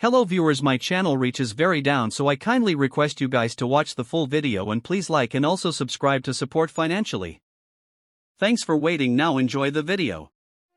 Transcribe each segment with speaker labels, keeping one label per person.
Speaker 1: Hello viewers, my channel reaches very down, so I kindly request you guys to watch the full video and please like and also subscribe to support financially. Thanks for waiting, now enjoy the video.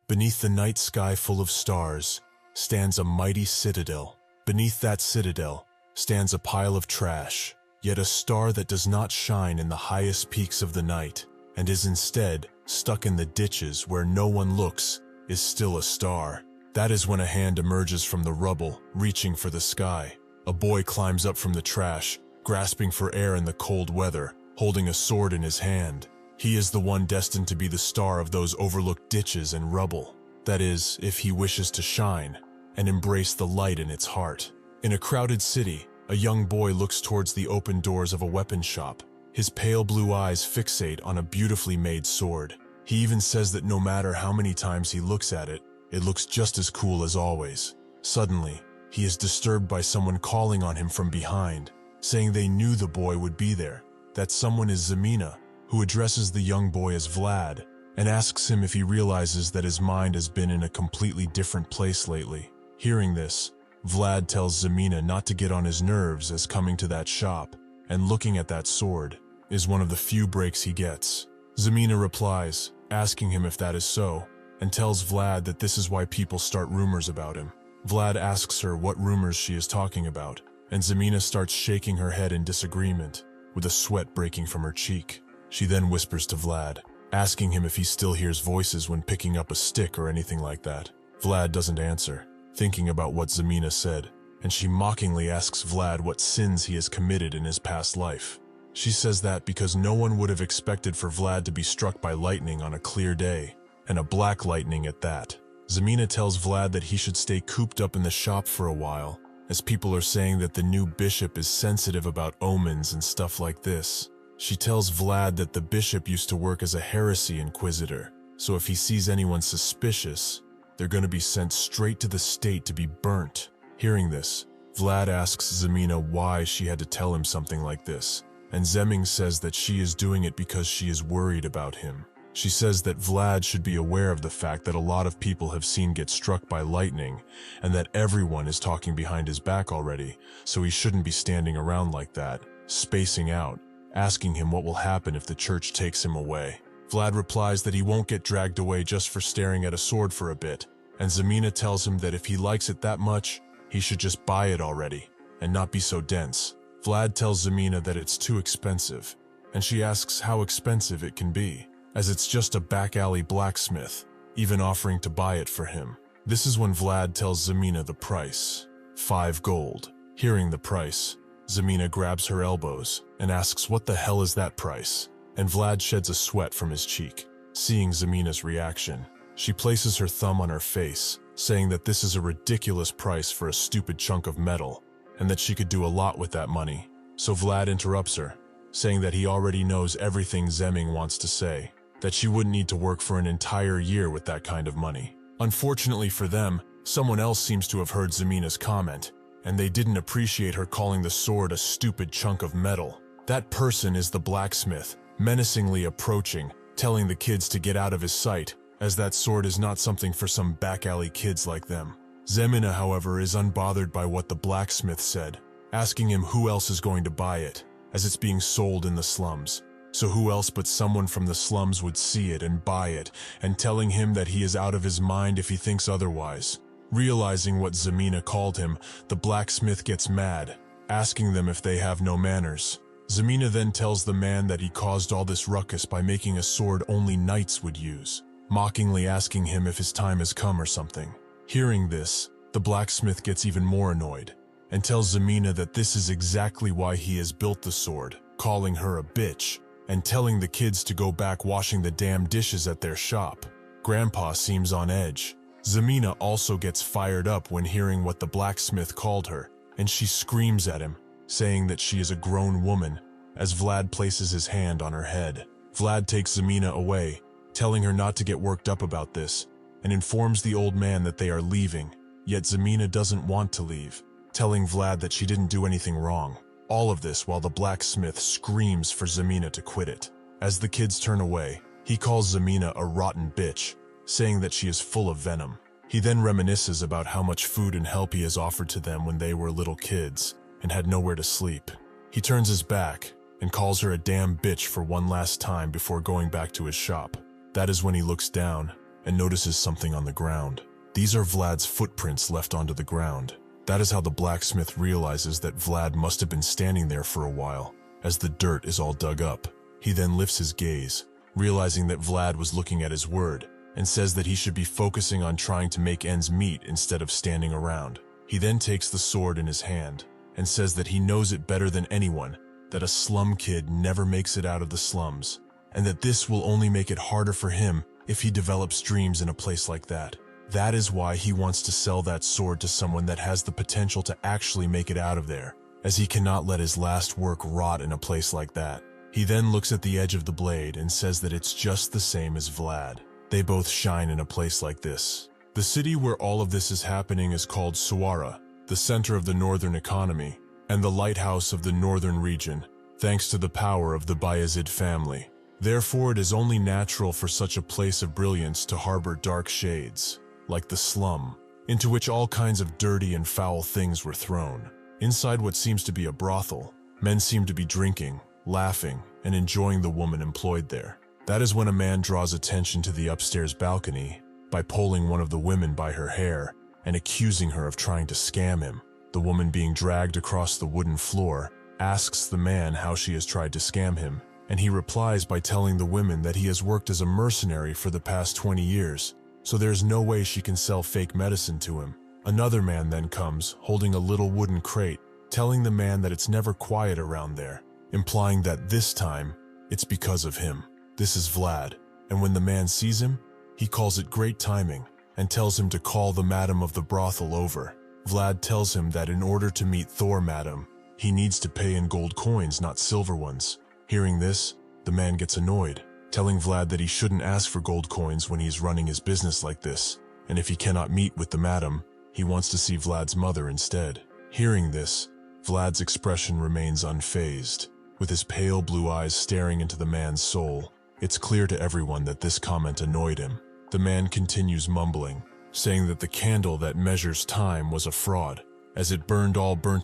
Speaker 2: Beneath the night sky full of stars stands a mighty citadel. Beneath that citadel stands a pile of trash, yet a star that does not shine in the highest peaks of the night, and is instead stuck in the ditches where no one looks, is still a star. That is when a hand emerges from the rubble, reaching for the sky. A boy climbs up from the trash, grasping for air in the cold weather, holding a sword in his hand. He is the one destined to be the star of those overlooked ditches and rubble. That is, if he wishes to shine and embrace the light in its heart. In a crowded city, a young boy looks towards the open doors of a weapon shop. His pale blue eyes fixate on a beautifully made sword. He even says that no matter how many times he looks at it, it looks just as cool as always. Suddenly, he is disturbed by someone calling on him from behind, saying they knew the boy would be there. That someone is Zemina, who addresses the young boy as Vlad, and asks him if he realizes that his mind has been in a completely different place lately. Hearing this, Vlad tells Zemina not to get on his nerves, as coming to that shop and looking at that sword is one of the few breaks he gets. Zemina replies, asking him if that is so, and tells Vlad that this is why people start rumors about him. Vlad asks her what rumors she is talking about, and Zemina starts shaking her head in disagreement, with a sweat breaking from her cheek. She then whispers to Vlad, asking him if he still hears voices when picking up a stick or anything like that. Vlad doesn't answer, thinking about what Zemina said, and she mockingly asks Vlad what sins he has committed in his past life. She says that because no one would have expected for Vlad to be struck by lightning on a clear day, and a black lightning at that. Zemina tells Vlad that he should stay cooped up in the shop for a while, as people are saying that the new bishop is sensitive about omens and stuff like this. She tells Vlad that the bishop used to work as a heresy inquisitor, so if he sees anyone suspicious, they're going to be sent straight to the stake to be burnt. Hearing this, Vlad asks Zemina why she had to tell him something like this, and Zeming says that she is doing it because she is worried about him. She says that Vlad should be aware of the fact that a lot of people have seen get struck by lightning, and that everyone is talking behind his back already, so he shouldn't be standing around like that, spacing out, asking him what will happen if the church takes him away. Vlad replies that he won't get dragged away just for staring at a sword for a bit, and Zemina tells him that if he likes it that much, he should just buy it already, and not be so dense. Vlad tells Zemina that it's too expensive, and she asks how expensive it can be, as it's just a back alley blacksmith, even offering to buy it for him. This is when Vlad tells Zemina the price, 5 gold. Hearing the price, Zemina grabs her elbows and asks what the hell is that price, and Vlad sheds a sweat from his cheek. Seeing Zemina's reaction, she places her thumb on her face, saying that this is a ridiculous price for a stupid chunk of metal, and that she could do a lot with that money. So Vlad interrupts her, saying that he already knows everything Zeming wants to say, that she wouldn't need to work for an entire year with that kind of money. Unfortunately for them, someone else seems to have heard Zemina's comment, and they didn't appreciate her calling the sword a stupid chunk of metal. That person is the blacksmith, menacingly approaching, telling the kids to get out of his sight, as that sword is not something for some back alley kids like them. Zemina, however, is unbothered by what the blacksmith said, asking him who else is going to buy it, as it's being sold in the slums. So who else but someone from the slums would see it and buy it, and telling him that he is out of his mind if he thinks otherwise. Realizing what Zemina called him, the blacksmith gets mad, asking them if they have no manners. Zemina then tells the man that he caused all this ruckus by making a sword only knights would use, mockingly asking him if his time has come or something. Hearing this, the blacksmith gets even more annoyed, and tells Zemina that this is exactly why he has built the sword, calling her a bitch, and telling the kids to go back washing the damn dishes at their shop. Grandpa seems on edge. Zemina also gets fired up when hearing what the blacksmith called her, and she screams at him, saying that she is a grown woman, as Vlad places his hand on her head. Vlad takes Zemina away, telling her not to get worked up about this, and informs the old man that they are leaving, yet Zemina doesn't want to leave, telling Vlad that she didn't do anything wrong. All of this while the blacksmith screams for Zemina to quit it. As the kids turn away, he calls Zemina a rotten bitch, saying that she is full of venom. He then reminisces about how much food and help he has offered to them when they were little kids and had nowhere to sleep. He turns his back and calls her a damn bitch for one last time before going back to his shop. That is when he looks down and notices something on the ground. These are Vlad's footprints left onto the ground. That is how the blacksmith realizes that Vlad must have been standing there for a while, as the dirt is all dug up. He then lifts his gaze, realizing that Vlad was looking at his word, and says that he should be focusing on trying to make ends meet instead of standing around. He then takes the sword in his hand and says that he knows it better than anyone, that a slum kid never makes it out of the slums, and that this will only make it harder for him if he develops dreams in a place like that. That is why he wants to sell that sword to someone that has the potential to actually make it out of there, as he cannot let his last work rot in a place like that. He then looks at the edge of the blade and says that it's just the same as Vlad. They both shine in a place like this. The city where all of this is happening is called Schoarra, the center of the northern economy, and the lighthouse of the northern region, thanks to the power of the Vayezid family. Therefore, it is only natural for such a place of brilliance to harbor dark shades, like the slum, into which all kinds of dirty and foul things were thrown. Inside what seems to be a brothel, men seem to be drinking, laughing, and enjoying the woman employed there. That is when a man draws attention to the upstairs balcony by pulling one of the women by her hair and accusing her of trying to scam him. The woman, being dragged across the wooden floor, asks the man how she has tried to scam him, and he replies by telling the women that he has worked as a mercenary for the past 20 years, so there's no way she can sell fake medicine to him. Another man then comes, holding a little wooden crate, telling the man that it's never quiet around there, implying that this time, it's because of him. This is Vlad, and when the man sees him, he calls it great timing and tells him to call the madam of the brothel over. Vlad tells him that in order to meet Thor madam, he needs to pay in gold coins, not silver ones. Hearing this, the man gets annoyed, telling Vlad that he shouldn't ask for gold coins when he's running his business like this, and if he cannot meet with the madam, he wants to see Vlad's mother instead. Hearing this, Vlad's expression remains unfazed, with his pale blue eyes staring into the man's soul. It's clear to everyone that this comment annoyed him. The man continues mumbling, saying that the candle that measures time was a fraud, as it burnt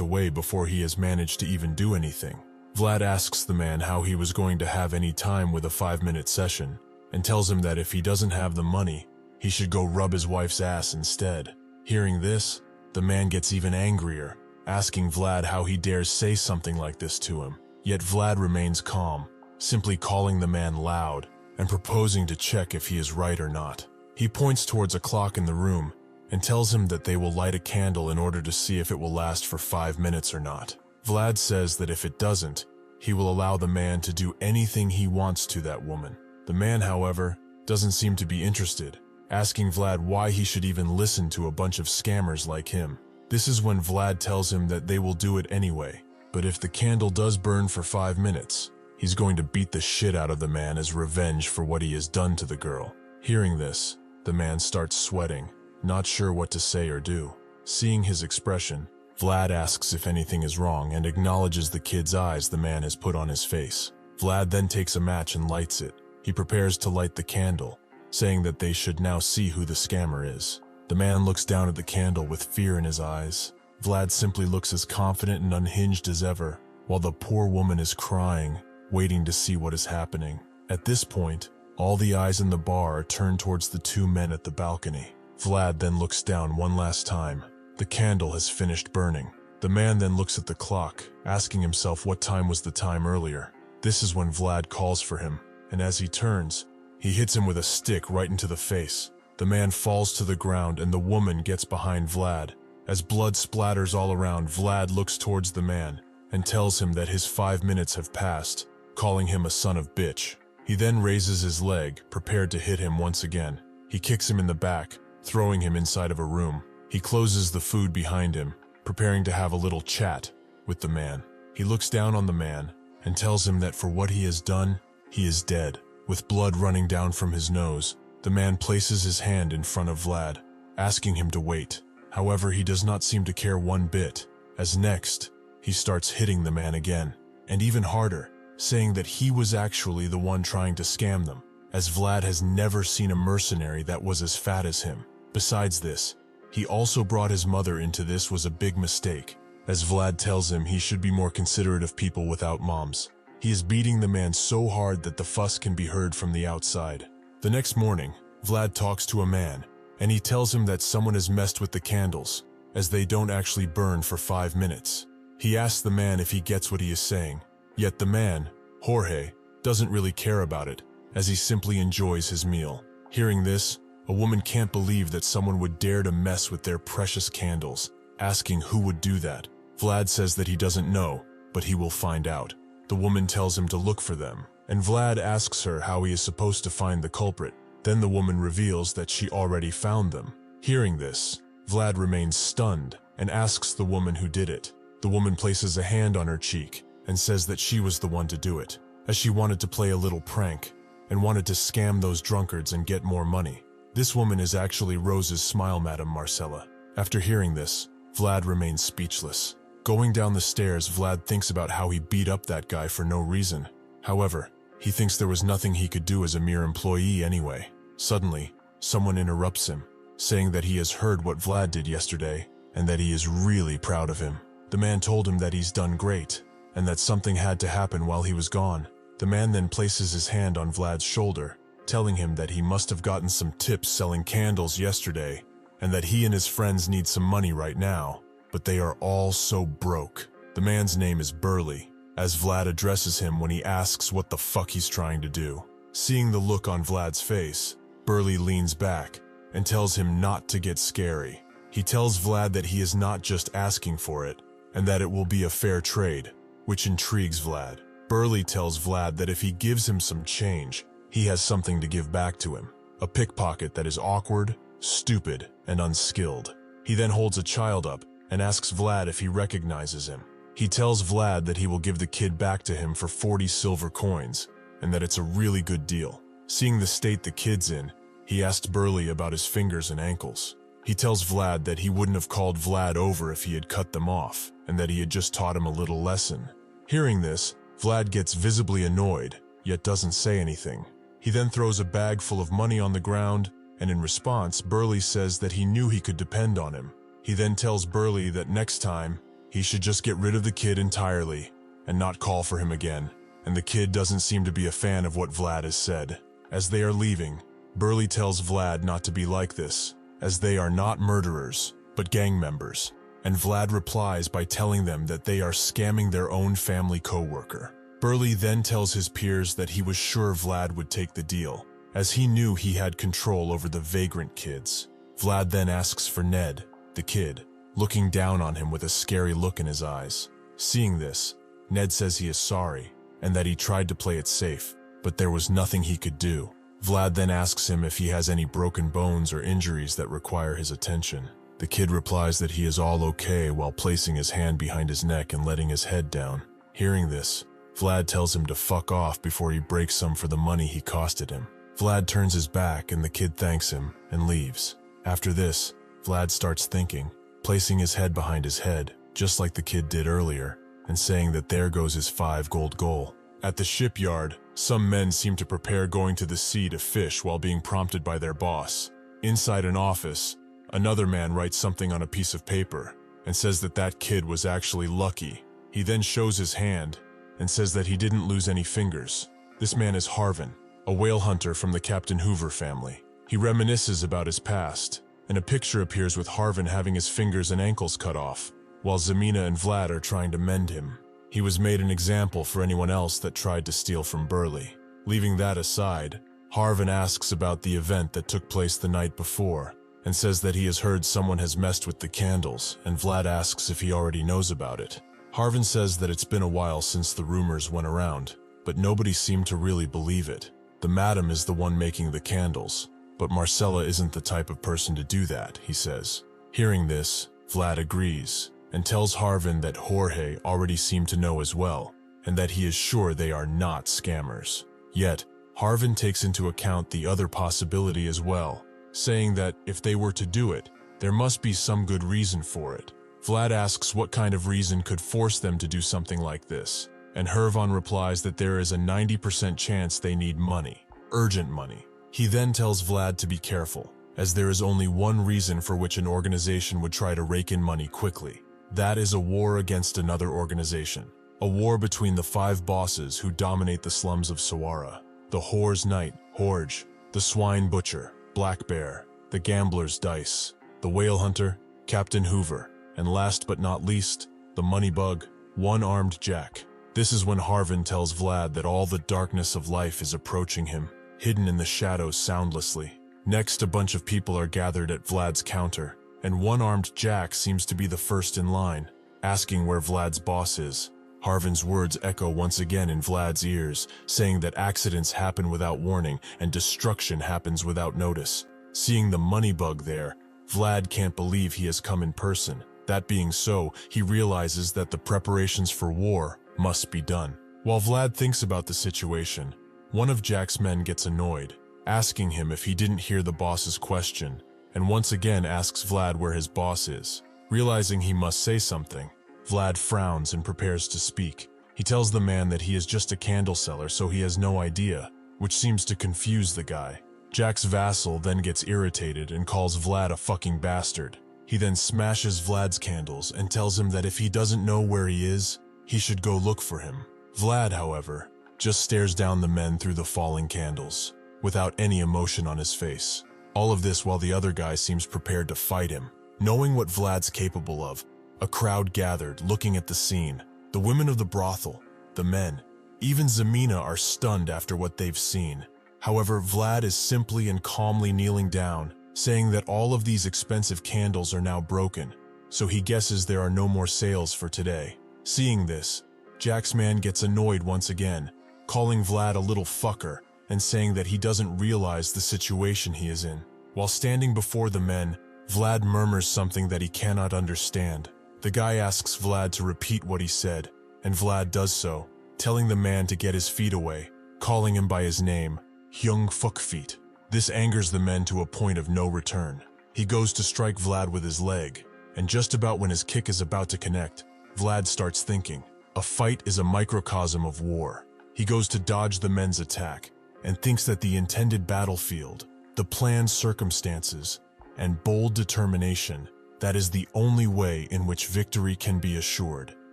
Speaker 2: away before he has managed to even do anything. Vlad asks the man how he was going to have any time with a 5-minute session, and tells him that if he doesn't have the money, he should go rub his wife's ass instead. Hearing this, the man gets even angrier, asking Vlad how he dares say something like this to him. Yet Vlad remains calm, simply calling the man loud and proposing to check if he is right or not. He points towards a clock in the room and tells him that they will light a candle in order to see if it will last for 5 minutes or not. Vlad says that if it doesn't, he will allow the man to do anything he wants to that woman. The man, however, doesn't seem to be interested, asking Vlad why he should even listen to a bunch of scammers like him. This is when Vlad tells him that they will do it anyway, but if the candle does burn for 5 minutes, he's going to beat the shit out of the man as revenge for what he has done to the girl. Hearing this, the man starts sweating, not sure what to say or do. Seeing his expression, Vlad asks if anything is wrong and acknowledges the kid's eyes the man has put on his face. Vlad then takes a match and lights it. He prepares to light the candle, saying that they should now see who the scammer is. The man looks down at the candle with fear in his eyes. Vlad simply looks as confident and unhinged as ever, while the poor woman is crying, waiting to see what is happening. At this point, all the eyes in the bar are turned towards the 2 men at the balcony. Vlad then looks down one last time. The candle has finished burning. The man then looks at the clock, asking himself what time was the time earlier. This is when Vlad calls for him, and as he turns, he hits him with a stick right into the face. The man falls to the ground and the woman gets behind Vlad. As blood splatters all around, Vlad looks towards the man and tells him that his 5 minutes have passed, calling him a son of bitch. He then raises his leg, prepared to hit him once again. He kicks him in the back, throwing him inside of a room. He closes the food behind him, preparing to have a little chat with the man. He looks down on the man and tells him that for what he has done, he is dead. With blood running down from his nose, the man places his hand in front of Vlad, asking him to wait. However, he does not seem to care one bit, as next, he starts hitting the man again, and even harder, saying that he was actually the one trying to scam them, as Vlad has never seen a mercenary that was as fat as him. Besides this, he also brought his mother into this was a big mistake, as Vlad tells him he should be more considerate of people without moms. He is beating the man so hard that the fuss can be heard from the outside. The next morning, Vlad talks to a man, and he tells him that someone has messed with the candles, as they don't actually burn for 5 minutes. He asks the man if he gets what he is saying, yet the man, Jorge, doesn't really care about it, as he simply enjoys his meal. Hearing this, a woman can't believe that someone would dare to mess with their precious candles, asking who would do that. Vlad says that he doesn't know, but he will find out. The woman tells him to look for them, and Vlad asks her how he is supposed to find the culprit. Then the woman reveals that she already found them. Hearing this, Vlad remains stunned and asks the woman who did it. The woman places a hand on her cheek and says that she was the one to do it, as she wanted to play a little prank and wanted to scam those drunkards and get more money. This woman is actually Rose's smile madam Marcella. After hearing this, Vlad remains speechless. Going down the stairs, Vlad thinks about how he beat up that guy for no reason. However, he thinks there was nothing he could do as a mere employee anyway. Suddenly, someone interrupts him, saying that he has heard what Vlad did yesterday and that he is really proud of him. The man told him that he's done great and that something had to happen while he was gone. The man then places his hand on Vlad's shoulder, telling him that he must have gotten some tips selling candles yesterday and that he and his friends need some money right now, but they are all so broke. The man's name is Burly, as Vlad addresses him when he asks what the fuck he's trying to do. Seeing the look on Vlad's face, Burly leans back and tells him not to get scary. He tells Vlad that he is not just asking for it, and that it will be a fair trade, which intrigues Vlad. Burly tells Vlad that if he gives him some change, he has something to give back to him. A pickpocket that is awkward, stupid, and unskilled. He then holds a child up and asks Vlad if he recognizes him. He tells Vlad that he will give the kid back to him for 40 silver coins, and that it's a really good deal. Seeing the state the kid's in, he asks Burly about his fingers and ankles. He tells Vlad that he wouldn't have called Vlad over if he had cut them off, and that he had just taught him a little lesson. Hearing this, Vlad gets visibly annoyed, yet doesn't say anything. He then throws a bag full of money on the ground, and in response, Burly says that he knew he could depend on him. He then tells Burly that next time, he should just get rid of the kid entirely and not call for him again, and the kid doesn't seem to be a fan of what Vlad has said. As they are leaving, Burly tells Vlad not to be like this, as they are not murderers, but gang members, and Vlad replies by telling them that they are scamming their own family co-worker. Burly then tells his peers that he was sure Vlad would take the deal, as he knew he had control over the vagrant kids. Vlad then asks for Ned, the kid, looking down on him with a scary look in his eyes. Seeing this, Ned says he is sorry, and that he tried to play it safe, but there was nothing he could do. Vlad then asks him if he has any broken bones or injuries that require his attention. The kid replies that he is all okay while placing his hand behind his neck and letting his head down. Hearing this, Vlad tells him to fuck off before he breaks some for the money he costed him. Vlad turns his back and the kid thanks him and leaves. After this, Vlad starts thinking, placing his head behind his head, just like the kid did earlier, and saying that there goes his 5 gold goal. At the shipyard, some men seem to prepare going to the sea to fish while being prompted by their boss. Inside an office, another man writes something on a piece of paper and says that that kid was actually lucky. He then shows his hand and says that he didn't lose any fingers. This man is Harvin, a whale hunter from the Captain Hoover family. He reminisces about his past, and a picture appears with Harvin having his fingers and ankles cut off, while Zemina and Vlad are trying to mend him. He was made an example for anyone else that tried to steal from Burly. Leaving that aside, Harvin asks about the event that took place the night before, and says that he has heard someone has messed with the candles, and Vlad asks if he already knows about it. Harvin says that it's been a while since the rumors went around, but nobody seemed to really believe it. The madam is the one making the candles, but Marcella isn't the type of person to do that, he says. Hearing this, Vlad agrees, and tells Harvin that Jorge already seemed to know as well, and that he is sure they are not scammers. Yet, Harvin takes into account the other possibility as well, saying that if they were to do it, there must be some good reason for it. Vlad asks what kind of reason could force them to do something like this, and Hervon replies that there is a 90% chance they need money, urgent money. He then tells Vlad to be careful, as there is only one reason for which an organization would try to rake in money quickly. That is a war against another organization. A war between the 5 bosses who dominate the slums of Schoarra. The whore's knight, Horge, the swine butcher, Black Bear, the gambler's dice, the whale hunter, Captain Hoover, and last but not least, the money bug, one-armed Jack. This is when Harvin tells Vlad that all the darkness of life is approaching him, hidden in the shadows soundlessly. Next, a bunch of people are gathered at Vlad's counter, and one-armed Jack seems to be the first in line, asking where Vlad's boss is. Harvin's words echo once again in Vlad's ears, saying that accidents happen without warning and destruction happens without notice. Seeing the money bug there, Vlad can't believe he has come in person. That being so, he realizes that the preparations for war must be done. While Vlad thinks about the situation, one of Jack's men gets annoyed, asking him if he didn't hear the boss's question, and once again asks Vlad where his boss is. Realizing he must say something, Vlad frowns and prepares to speak. He tells the man that he is just a candle seller, so he has no idea, which seems to confuse the guy. Jack's vassal then gets irritated and calls Vlad a fucking bastard. He then smashes Vlad's candles and tells him that if he doesn't know where he is, he should go look for him. Vlad, however, just stares down the men through the falling candles, without any emotion on his face. All of this while the other guy seems prepared to fight him. Knowing what Vlad's capable of, a crowd gathered, looking at the scene. The women of the brothel, the men, even Zemina are stunned after what they've seen. However, Vlad is simply and calmly kneeling down, saying that all of these expensive candles are now broken, so he guesses there are no more sales for today. Seeing this, Jack's man gets annoyed once again, calling Vlad a little fucker and saying that he doesn't realize the situation he is in. While standing before the men, Vlad murmurs something that he cannot understand. The guy asks Vlad to repeat what he said, and Vlad does so, telling the man to get his feet away, calling him by his name, Hyung Fuckfeet. This angers the men to a point of no return. He goes to strike Vlad with his leg, and just about when his kick is about to connect, Vlad starts thinking. A fight is a microcosm of war. He goes to dodge the men's attack, and thinks that the intended battlefield, the planned circumstances, and bold determination, that is the only way in which victory can be assured.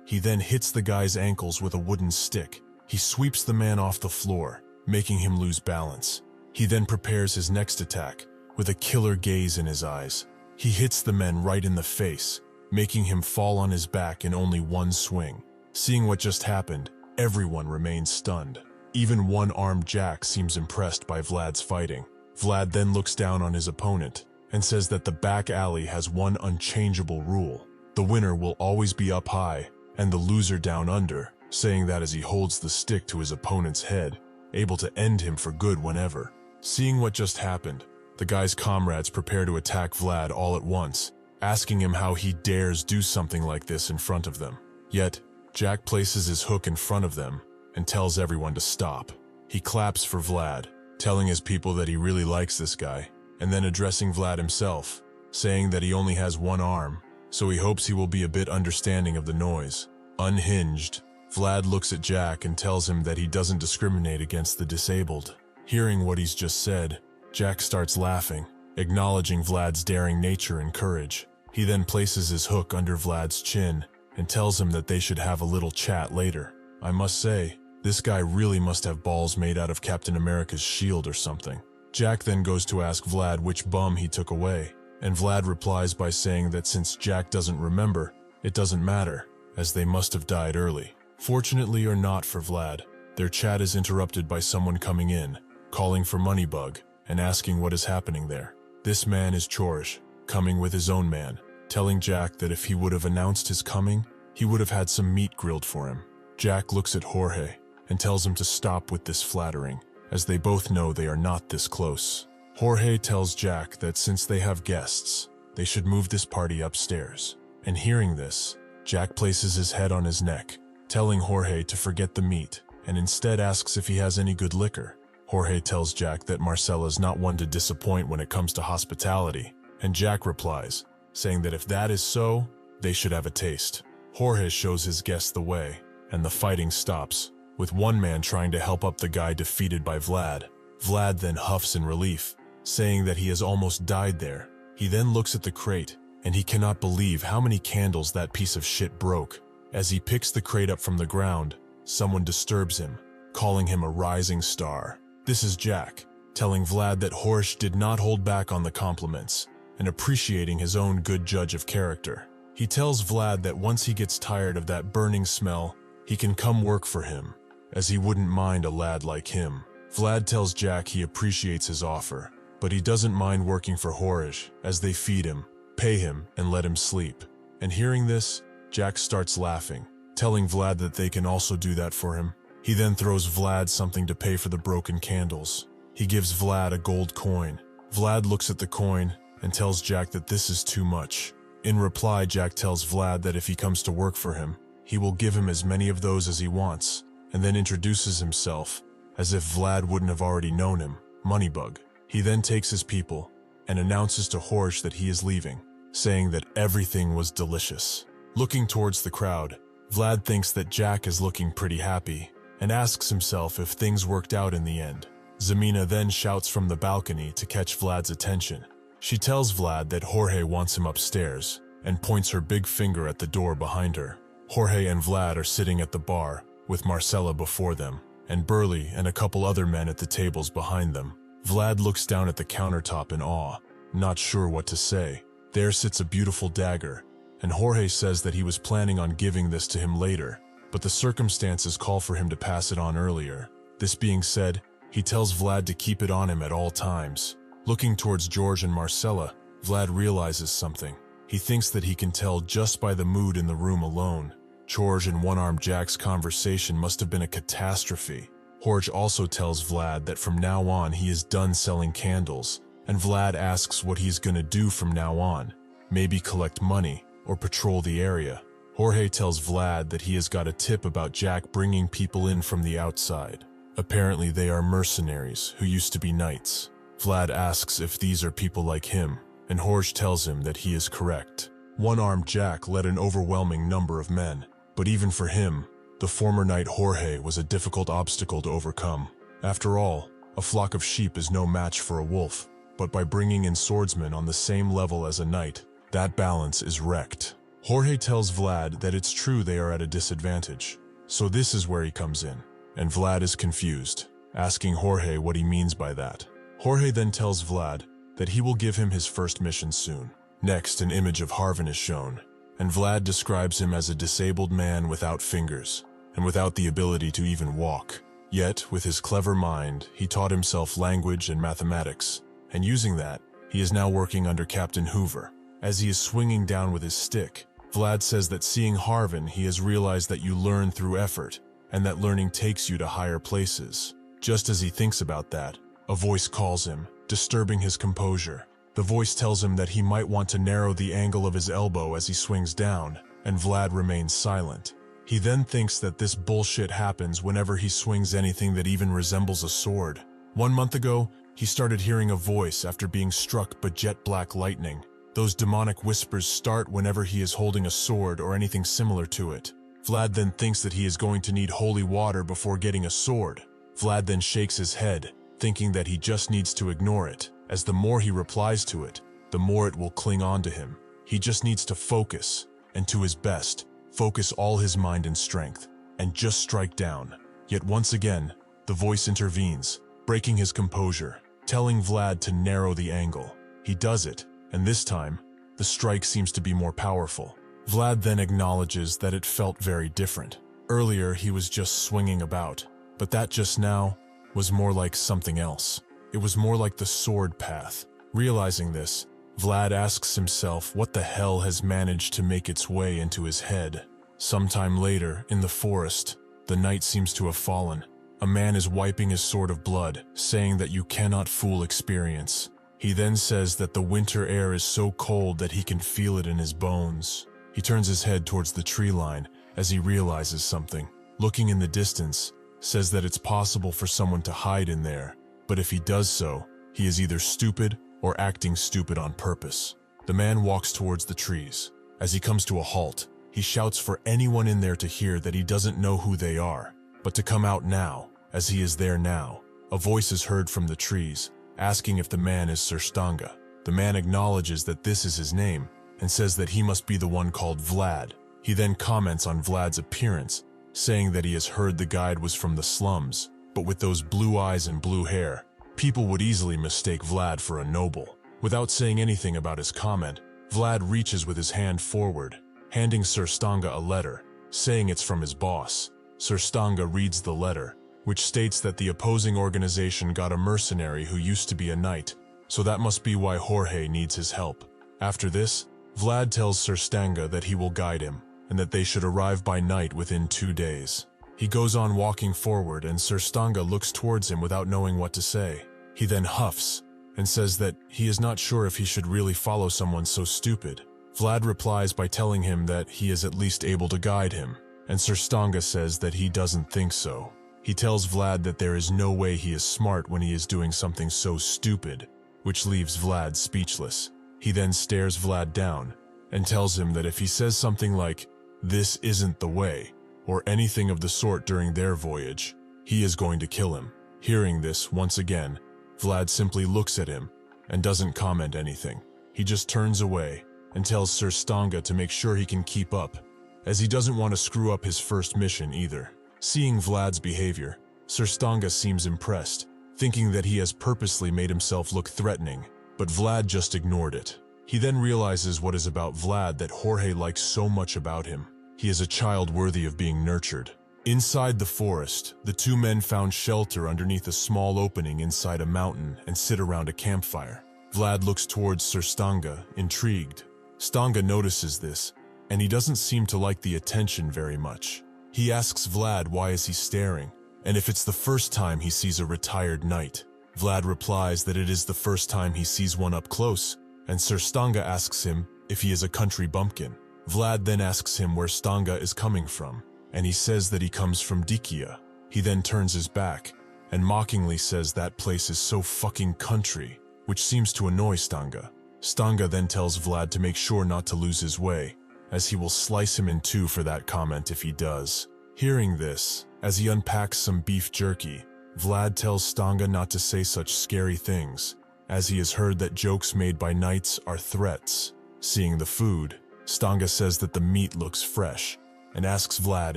Speaker 2: He then hits the guy's ankles with a wooden stick. He sweeps the man off the floor, making him lose balance. He then prepares his next attack, with a killer gaze in his eyes. He hits the man right in the face, making him fall on his back in only one swing. Seeing what just happened, everyone remains stunned. Even one-armed Jack seems impressed by Vlad's fighting. Vlad then looks down on his opponent, and says that the back alley has one unchangeable rule. The winner will always be up high, and the loser down under, saying that as he holds the stick to his opponent's head, able to end him for good whenever. Seeing what just happened, the guy's comrades prepare to attack Vlad all at once, asking him how he dares do something like this in front of them. Yet, Jack places his hook in front of them and tells everyone to stop. He claps for Vlad, telling his people that he really likes this guy, and then addressing Vlad himself, saying that he only has one arm, so he hopes he will be a bit understanding of the noise. Unhinged, Vlad looks at Jack and tells him that he doesn't discriminate against the disabled. Hearing what he's just said, Jack starts laughing, acknowledging Vlad's daring nature and courage. He then places his hook under Vlad's chin and tells him that they should have a little chat later. I must say, this guy really must have balls made out of Captain America's shield or something. Jack then goes to ask Vlad which bum he took away, and Vlad replies by saying that since Jack doesn't remember, it doesn't matter, as they must have died early. Fortunately or not for Vlad, their chat is interrupted by someone coming in, calling for Moneybug, and asking what is happening there. This man is Chorish, coming with his own man, telling Jack that if he would have announced his coming, he would have had some meat grilled for him. Jack looks at Jorge and tells him to stop with this flattering, as they both know they are not this close. Jorge tells Jack that since they have guests, they should move this party upstairs. And hearing this, Jack places his head on his neck, telling Jorge to forget the meat, and instead asks if he has any good liquor. Jorge tells Jack that Marcella's not one to disappoint when it comes to hospitality, and Jack replies, saying that if that is so, they should have a taste. Jorge shows his guests the way, and the fighting stops, with one man trying to help up the guy defeated by Vlad. Vlad then huffs in relief, saying that he has almost died there. He then looks at the crate, and he cannot believe how many candles that piece of shit broke. As he picks the crate up from the ground, someone disturbs him, calling him a rising star. This is Jack, telling Vlad that Horsch did not hold back on the compliments, and appreciating his own good judge of character. He tells Vlad that once he gets tired of that burning smell, he can come work for him, as he wouldn't mind a lad like him. Vlad tells Jack he appreciates his offer, but he doesn't mind working for Horsch, as they feed him, pay him, and let him sleep. And hearing this, Jack starts laughing, telling Vlad that they can also do that for him. He then throws Vlad something to pay for the broken candles. He gives Vlad a gold coin. Vlad looks at the coin and tells Jack that this is too much. In reply, Jack tells Vlad that if he comes to work for him, he will give him as many of those as he wants, and then introduces himself, as if Vlad wouldn't have already known him, Moneybug. He then takes his people and announces to Horsch that he is leaving, saying that everything was delicious. Looking towards the crowd, Vlad thinks that Jack is looking pretty happy, and asks himself if things worked out in the end. Zemina then shouts from the balcony to catch Vlad's attention. She tells Vlad that Jorge wants him upstairs, and points her big finger at the door behind her. Jorge and Vlad are sitting at the bar, with Marcella before them, and Burley and a couple other men at the tables behind them. Vlad looks down at the countertop in awe, not sure what to say. There sits a beautiful dagger, and Jorge says that he was planning on giving this to him later, but the circumstances call for him to pass it on earlier. This being said, he tells Vlad to keep it on him at all times. Looking towards George and Marcella, Vlad realizes something. He thinks that he can tell just by the mood in the room alone. George and One-Armed Jack's conversation must have been a catastrophe. George also tells Vlad that from now on he is done selling candles, and Vlad asks what he's gonna do from now on. Maybe collect money, or patrol the area. Jorge tells Vlad that he has got a tip about Jack bringing people in from the outside. Apparently they are mercenaries who used to be knights. Vlad asks if these are people like him, and Jorge tells him that he is correct. One-Armed Jack led an overwhelming number of men, but even for him, the former knight Jorge was a difficult obstacle to overcome. After all, a flock of sheep is no match for a wolf, but by bringing in swordsmen on the same level as a knight, that balance is wrecked. Jorge tells Vlad that it's true they are at a disadvantage, so this is where he comes in, and Vlad is confused, asking Jorge what he means by that. Jorge then tells Vlad that he will give him his first mission soon. Next, an image of Harvin is shown, and Vlad describes him as a disabled man without fingers, and without the ability to even walk. Yet, with his clever mind, he taught himself language and mathematics, and using that, he is now working under Captain Hoover. As he is swinging down with his stick, Vlad says that seeing Harvin, he has realized that you learn through effort, and that learning takes you to higher places. Just as he thinks about that, a voice calls him, disturbing his composure. The voice tells him that he might want to narrow the angle of his elbow as he swings down, and Vlad remains silent. He then thinks that this bullshit happens whenever he swings anything that even resembles a sword. 1 month ago, he started hearing a voice after being struck by jet black lightning. Those demonic whispers start whenever he is holding a sword or anything similar to it. Vlad then thinks that he is going to need holy water before getting a sword. Vlad then shakes his head, thinking that he just needs to ignore it, as the more he replies to it, the more it will cling on to him. He just needs to focus, and to his best, focus all his mind and strength, and just strike down. Yet once again, the voice intervenes, breaking his composure, telling Vlad to narrow the angle. He does it, and this time, the strike seems to be more powerful. Vlad then acknowledges that it felt very different. Earlier, he was just swinging about, but that just now was more like something else. It was more like the sword path. Realizing this, Vlad asks himself what the hell has managed to make its way into his head. Sometime later, in the forest, the night seems to have fallen. A man is wiping his sword of blood, saying that you cannot fool experience. He then says that the winter air is so cold that he can feel it in his bones. He turns his head towards the tree line as he realizes something. Looking in the distance, says that it's possible for someone to hide in there, but if he does so, he is either stupid or acting stupid on purpose. The man walks towards the trees. As he comes to a halt, he shouts for anyone in there to hear that he doesn't know who they are, but to come out now, as he is there now. A voice is heard from the trees, asking if the man is Sir Stanga. The man acknowledges that this is his name and says that he must be the one called Vlad. He then comments on Vlad's appearance, saying that he has heard the guide was from the slums, but with those blue eyes and blue hair, people would easily mistake Vlad for a noble. Without saying anything about his comment, Vlad reaches with his hand forward, handing Sir Stanga a letter, saying it's from his boss. Sir Stanga reads the letter, which states that the opposing organization got a mercenary who used to be a knight, so that must be why Jorge needs his help. After this, Vlad tells Sir Stanga that he will guide him, and that they should arrive by night within 2 days. He goes on walking forward, and Sir Stanga looks towards him without knowing what to say. He then huffs, and says that he is not sure if he should really follow someone so stupid. Vlad replies by telling him that he is at least able to guide him, and Sir Stanga says that he doesn't think so. He tells Vlad that there is no way he is smart when he is doing something so stupid, which leaves Vlad speechless. He then stares Vlad down, and tells him that if he says something like, "This isn't the way," or anything of the sort during their voyage, he is going to kill him. Hearing this, once again, Vlad simply looks at him and doesn't comment anything. He just turns away and tells Sir Stanga to make sure he can keep up, as he doesn't want to screw up his first mission either. Seeing Vlad's behavior, Sir Stanga seems impressed, thinking that he has purposely made himself look threatening, but Vlad just ignored it. He then realizes what is about Vlad that Jorge likes so much about him. He is a child worthy of being nurtured. Inside the forest, the two men found shelter underneath a small opening inside a mountain and sit around a campfire. Vlad looks towards Sir Stanga, intrigued. Stanga notices this, and he doesn't seem to like the attention very much. He asks Vlad why is he staring, and if it's the first time he sees a retired knight. Vlad replies that it is the first time he sees one up close, and Sir Stanga asks him if he is a country bumpkin. Vlad then asks him where Stanga is coming from, and he says that he comes from Dikia. He then turns his back, and mockingly says that place is so fucking country, which seems to annoy Stanga. Stanga then tells Vlad to make sure not to lose his way, as he will slice him in two for that comment if he does. Hearing this, as he unpacks some beef jerky, Vlad tells Stanga not to say such scary things, as he has heard that jokes made by knights are threats. Seeing the food, Stanga says that the meat looks fresh, and asks Vlad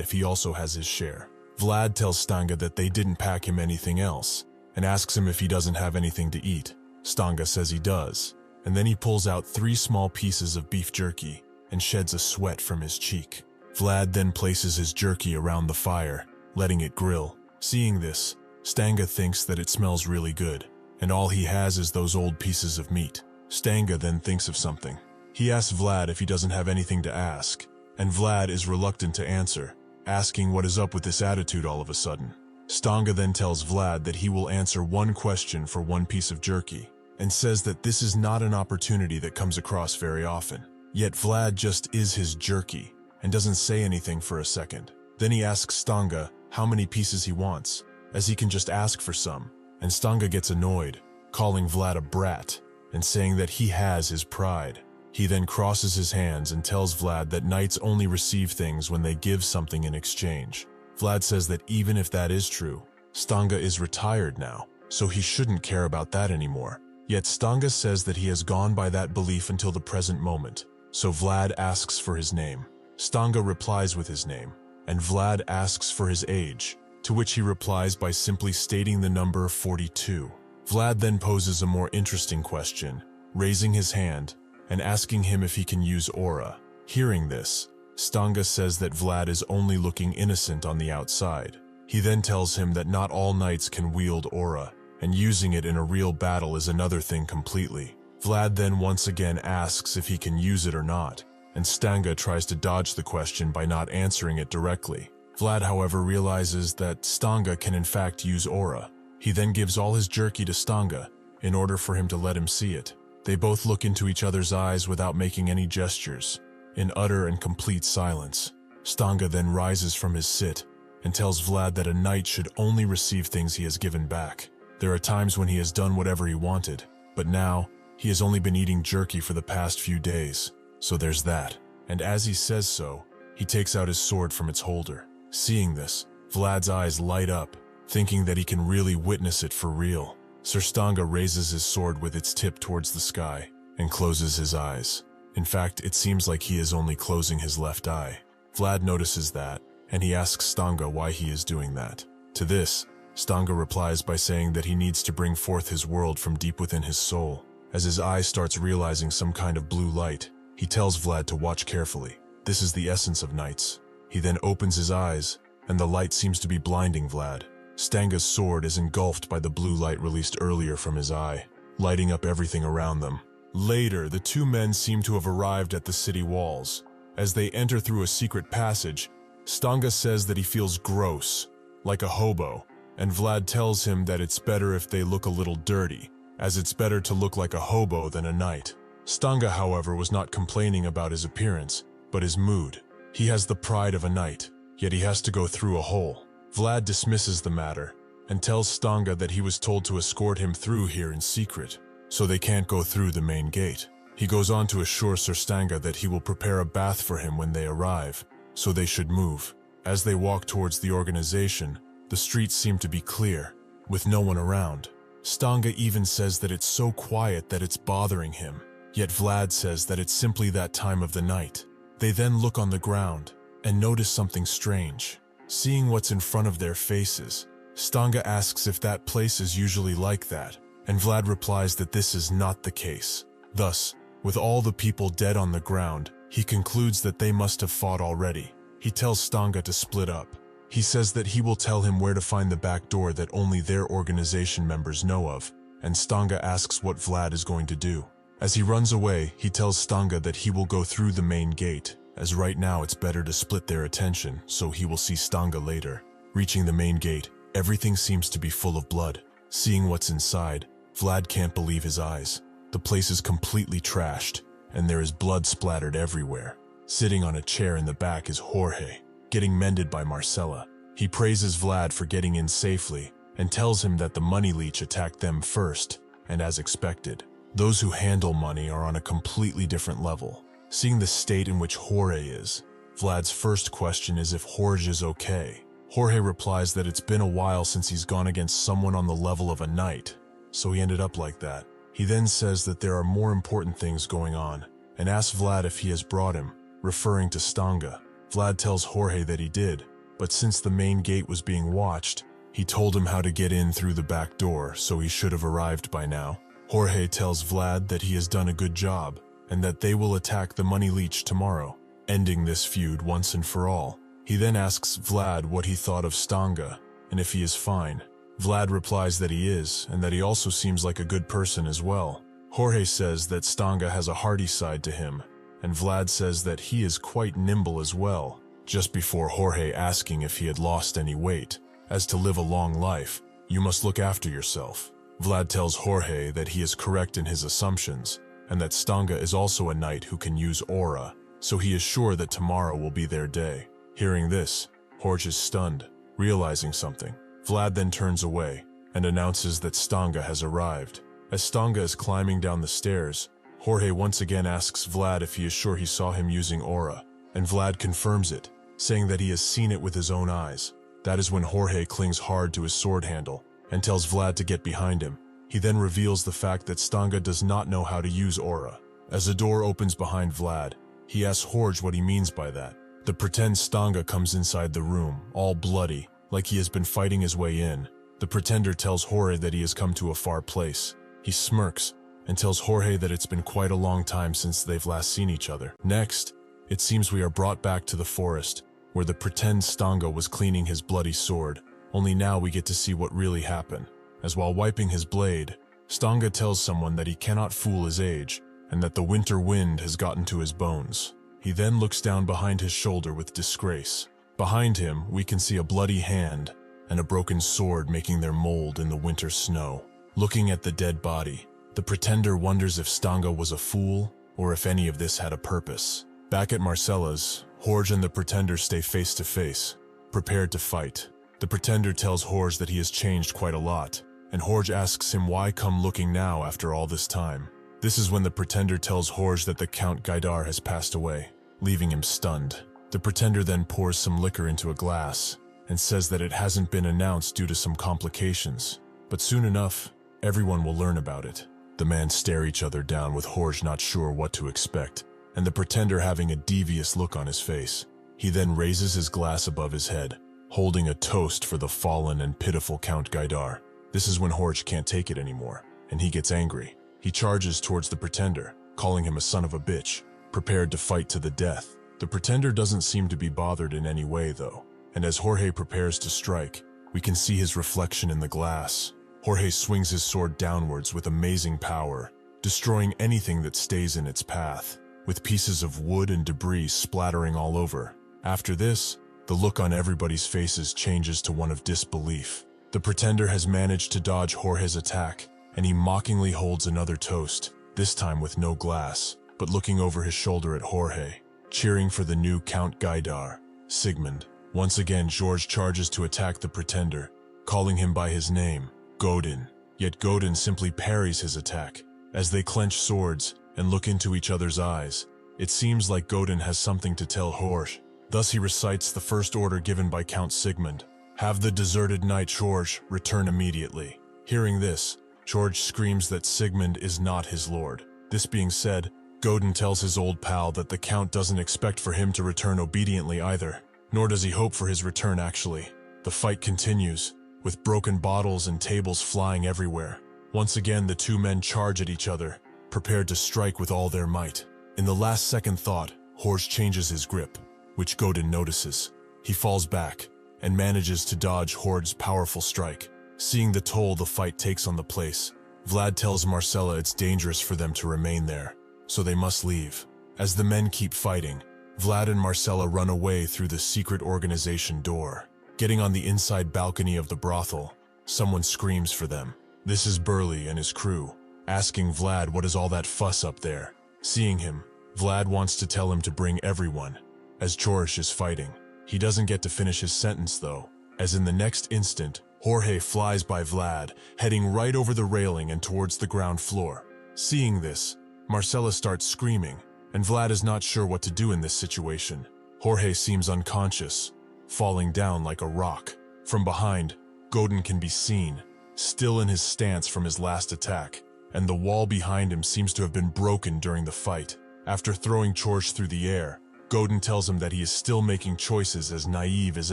Speaker 2: if he also has his share. Vlad tells Stanga that they didn't pack him anything else, and asks him if he doesn't have anything to eat. Stanga says he does, and then he pulls out 3 small pieces of beef jerky and sheds a sweat from his cheek. Vlad then places his jerky around the fire, letting it grill. Seeing this, Stanga thinks that it smells really good, and all he has is those old pieces of meat. Stanga then thinks of something. He asks Vlad if he doesn't have anything to ask, and Vlad is reluctant to answer, asking what is up with this attitude all of a sudden. Stanga then tells Vlad that he will answer 1 question for 1 piece of jerky, and says that this is not an opportunity that comes across very often. Yet Vlad just is his jerky, and doesn't say anything for a second. Then he asks Stanga how many pieces he wants, as he can just ask for some, and Stanga gets annoyed, calling Vlad a brat, and saying that he has his pride. He then crosses his hands and tells Vlad that knights only receive things when they give something in exchange. Vlad says that even if that is true, Stanga is retired now, so he shouldn't care about that anymore. Yet Stanga says that he has gone by that belief until the present moment, so Vlad asks for his name. Stanga replies with his name, and Vlad asks for his age, to which he replies by simply stating the number 42. Vlad then poses a more interesting question, raising his hand and asking him if he can use aura. Hearing this, Stanga says that Vlad is only looking innocent on the outside. He then tells him that not all knights can wield aura, and using it in a real battle is another thing completely. Vlad then once again asks if he can use it or not, and Stanga tries to dodge the question by not answering it directly. Vlad, however, realizes that Stanga can in fact use aura. He then gives all his jerky to Stanga in order for him to let him see it. They both look into each other's eyes without making any gestures, in utter and complete silence. Stanga then rises from his sit and tells Vlad that a knight should only receive things he has given back. There are times when he has done whatever he wanted, but now he has only been eating jerky for the past few days, so there's that. And as he says so, he takes out his sword from its holder. Seeing this, Vlad's eyes light up, thinking that he can really witness it for real. Sir Stanga raises his sword with its tip towards the sky and closes his eyes. In fact, it seems like he is only closing his left eye. Vlad notices that, and he asks Stanga why he is doing that. To this, Stanga replies by saying that he needs to bring forth his world from deep within his soul. As his eye starts realizing some kind of blue light, he tells Vlad to watch carefully. This is the essence of nights. He then opens his eyes, and the light seems to be blinding Vlad. Stanga's sword is engulfed by the blue light released earlier from his eye, lighting up everything around them. Later, the two men seem to have arrived at the city walls. As they enter through a secret passage, Stanga says that he feels gross, like a hobo, and Vlad tells him that it's better if they look a little dirty, as it's better to look like a hobo than a knight. Stanga, however, was not complaining about his appearance, but his mood. He has the pride of a knight, yet he has to go through a hole. Vlad dismisses the matter and tells Stanga that he was told to escort him through here in secret, so they can't go through the main gate. He goes on to assure Sir Stanga that he will prepare a bath for him when they arrive, so they should move. As they walk towards the organization, the streets seem to be clear, with no one around. Stanga even says that it's so quiet that it's bothering him, yet Vlad says that it's simply that time of the night. They then look on the ground and notice something strange. Seeing what's in front of their faces, Stanga asks if that place is usually like that, and Vlad replies that this is not the case. Thus, with all the people dead on the ground, he concludes that they must have fought already. He tells Stanga to split up. He says that he will tell him where to find the back door that only their organization members know of, and Stanga asks what Vlad is going to do. As he runs away, he tells Stanga that he will go through the main gate, as right now it's better to split their attention, so he will see Stanga later. Reaching the main gate, everything seems to be full of blood. Seeing what's inside, Vlad can't believe his eyes. The place is completely trashed, and there is blood splattered everywhere. Sitting on a chair in the back is Jorge, getting mended by Marcella. He praises Vlad for getting in safely, and tells him that the money leech attacked them first, and as expected. Those who handle money are on a completely different level. Seeing the state in which Jorge is, Vlad's first question is if Jorge is okay. Jorge replies that it's been a while since he's gone against someone on the level of a knight, so he ended up like that. He then says that there are more important things going on, and asks Vlad if he has brought him, referring to Stanga. Vlad tells Jorge that he did, but since the main gate was being watched, he told him how to get in through the back door, so he should have arrived by now. Jorge tells Vlad that he has done a good job, and that they will attack the money leech tomorrow, ending this feud once and for all. He then asks Vlad what he thought of Stanga, and if he is fine. Vlad replies that he is, and that he also seems like a good person as well. Jorge says that Stanga has a hearty side to him, and Vlad says that he is quite nimble as well, just before Jorge asking if he had lost any weight. As to live a long life, you must look after yourself. Vlad tells Jorge that he is correct in his assumptions, and that Stanga is also a knight who can use aura, so he is sure that tomorrow will be their day. Hearing this, Jorge is stunned, realizing something. Vlad then turns away, and announces that Stanga has arrived. As Stanga is climbing down the stairs, Jorge once again asks Vlad if he is sure he saw him using aura, and Vlad confirms it, saying that he has seen it with his own eyes. That is when Jorge clings hard to his sword handle, and tells Vlad to get behind him. He then reveals the fact that Stanga does not know how to use aura. As the door opens behind Vlad, he asks Jorge what he means by that. The pretend Stanga comes inside the room, all bloody, like he has been fighting his way in. The pretender tells Jorge that he has come to a far place. He smirks, and tells Jorge that it's been quite a long time since they've last seen each other. Next, it seems we are brought back to the forest, where the pretend Stanga was cleaning his bloody sword, only now we get to see what really happened. As while wiping his blade, Stanga tells someone that he cannot fool his age, and that the winter wind has gotten to his bones. He then looks down behind his shoulder with disgrace. Behind him, we can see a bloody hand and a broken sword making their mold in the winter snow. Looking at the dead body, the pretender wonders if Stanga was a fool, or if any of this had a purpose. Back at Marcella's, Jorge and the pretender stay face to face, prepared to fight. The pretender tells Jorge that he has changed quite a lot, and Jorge asks him why come looking now after all this time. This is when the pretender tells Jorge that the Count Gaidar has passed away, leaving him stunned. The pretender then pours some liquor into a glass, and says that it hasn't been announced due to some complications. But soon enough, Everyone will learn about it. The men stare each other down with Jorge not sure what to expect, and the pretender having a devious look on his face. He then raises his glass above his head, holding a toast for the fallen and pitiful Count Gaidar. This is when Jorge can't take it anymore, and he gets angry. He charges towards the pretender, calling him a son of a bitch, prepared to fight to the death. The pretender doesn't seem to be bothered in any way though, and as Jorge prepares to strike, we can see his reflection in the glass. Jorge swings his sword downwards with amazing power, destroying anything that stays in its path, with pieces of wood and debris splattering all over. After this, the look on everybody's faces changes to one of disbelief. The pretender has managed to dodge Jorge's attack, and he mockingly holds another toast, this time with no glass, but looking over his shoulder at Jorge, cheering for the new Count Gaidar, Sigmund. Once again, Jorge charges to attack the pretender, calling him by his name, Godin. Yet Godin simply parries his attack. As they clench swords and look into each other's eyes, it seems like Godin has something to tell Jorge. Thus he recites the first order given by Count Sigmund. Have the deserted knight Jorge return immediately. Hearing this, Jorge screams that Sigmund is not his lord. This being said, Godin tells his old pal that the Count doesn't expect for him to return obediently either, nor does he hope for his return actually. The fight continues, with broken bottles and tables flying everywhere. Once again, the two men charge at each other, prepared to strike with all their might. In the last second thought, Jorge changes his grip, which Godin notices. He falls back, and manages to dodge Jorge's powerful strike. Seeing the toll the fight takes on the place, Vlad tells Marcella it's dangerous for them to remain there, so they must leave. As the men keep fighting, Vlad and Marcella run away through the secret organization door. Getting on the inside balcony of the brothel, someone screams for them. This is Burley and his crew, asking Vlad what is all that fuss up there. Seeing him, Vlad wants to tell him to bring everyone, as Jorge is fighting. He doesn't get to finish his sentence though, as in the next instant, Jorge flies by Vlad, heading right over the railing and towards the ground floor. Seeing this, Marcella starts screaming, and Vlad is not sure what to do in this situation. Jorge seems unconscious, falling down like a rock. From behind, Godin can be seen, still in his stance from his last attack, and the wall behind him seems to have been broken during the fight. After throwing Jorge through the air, Godin tells him that he is still making choices as naive as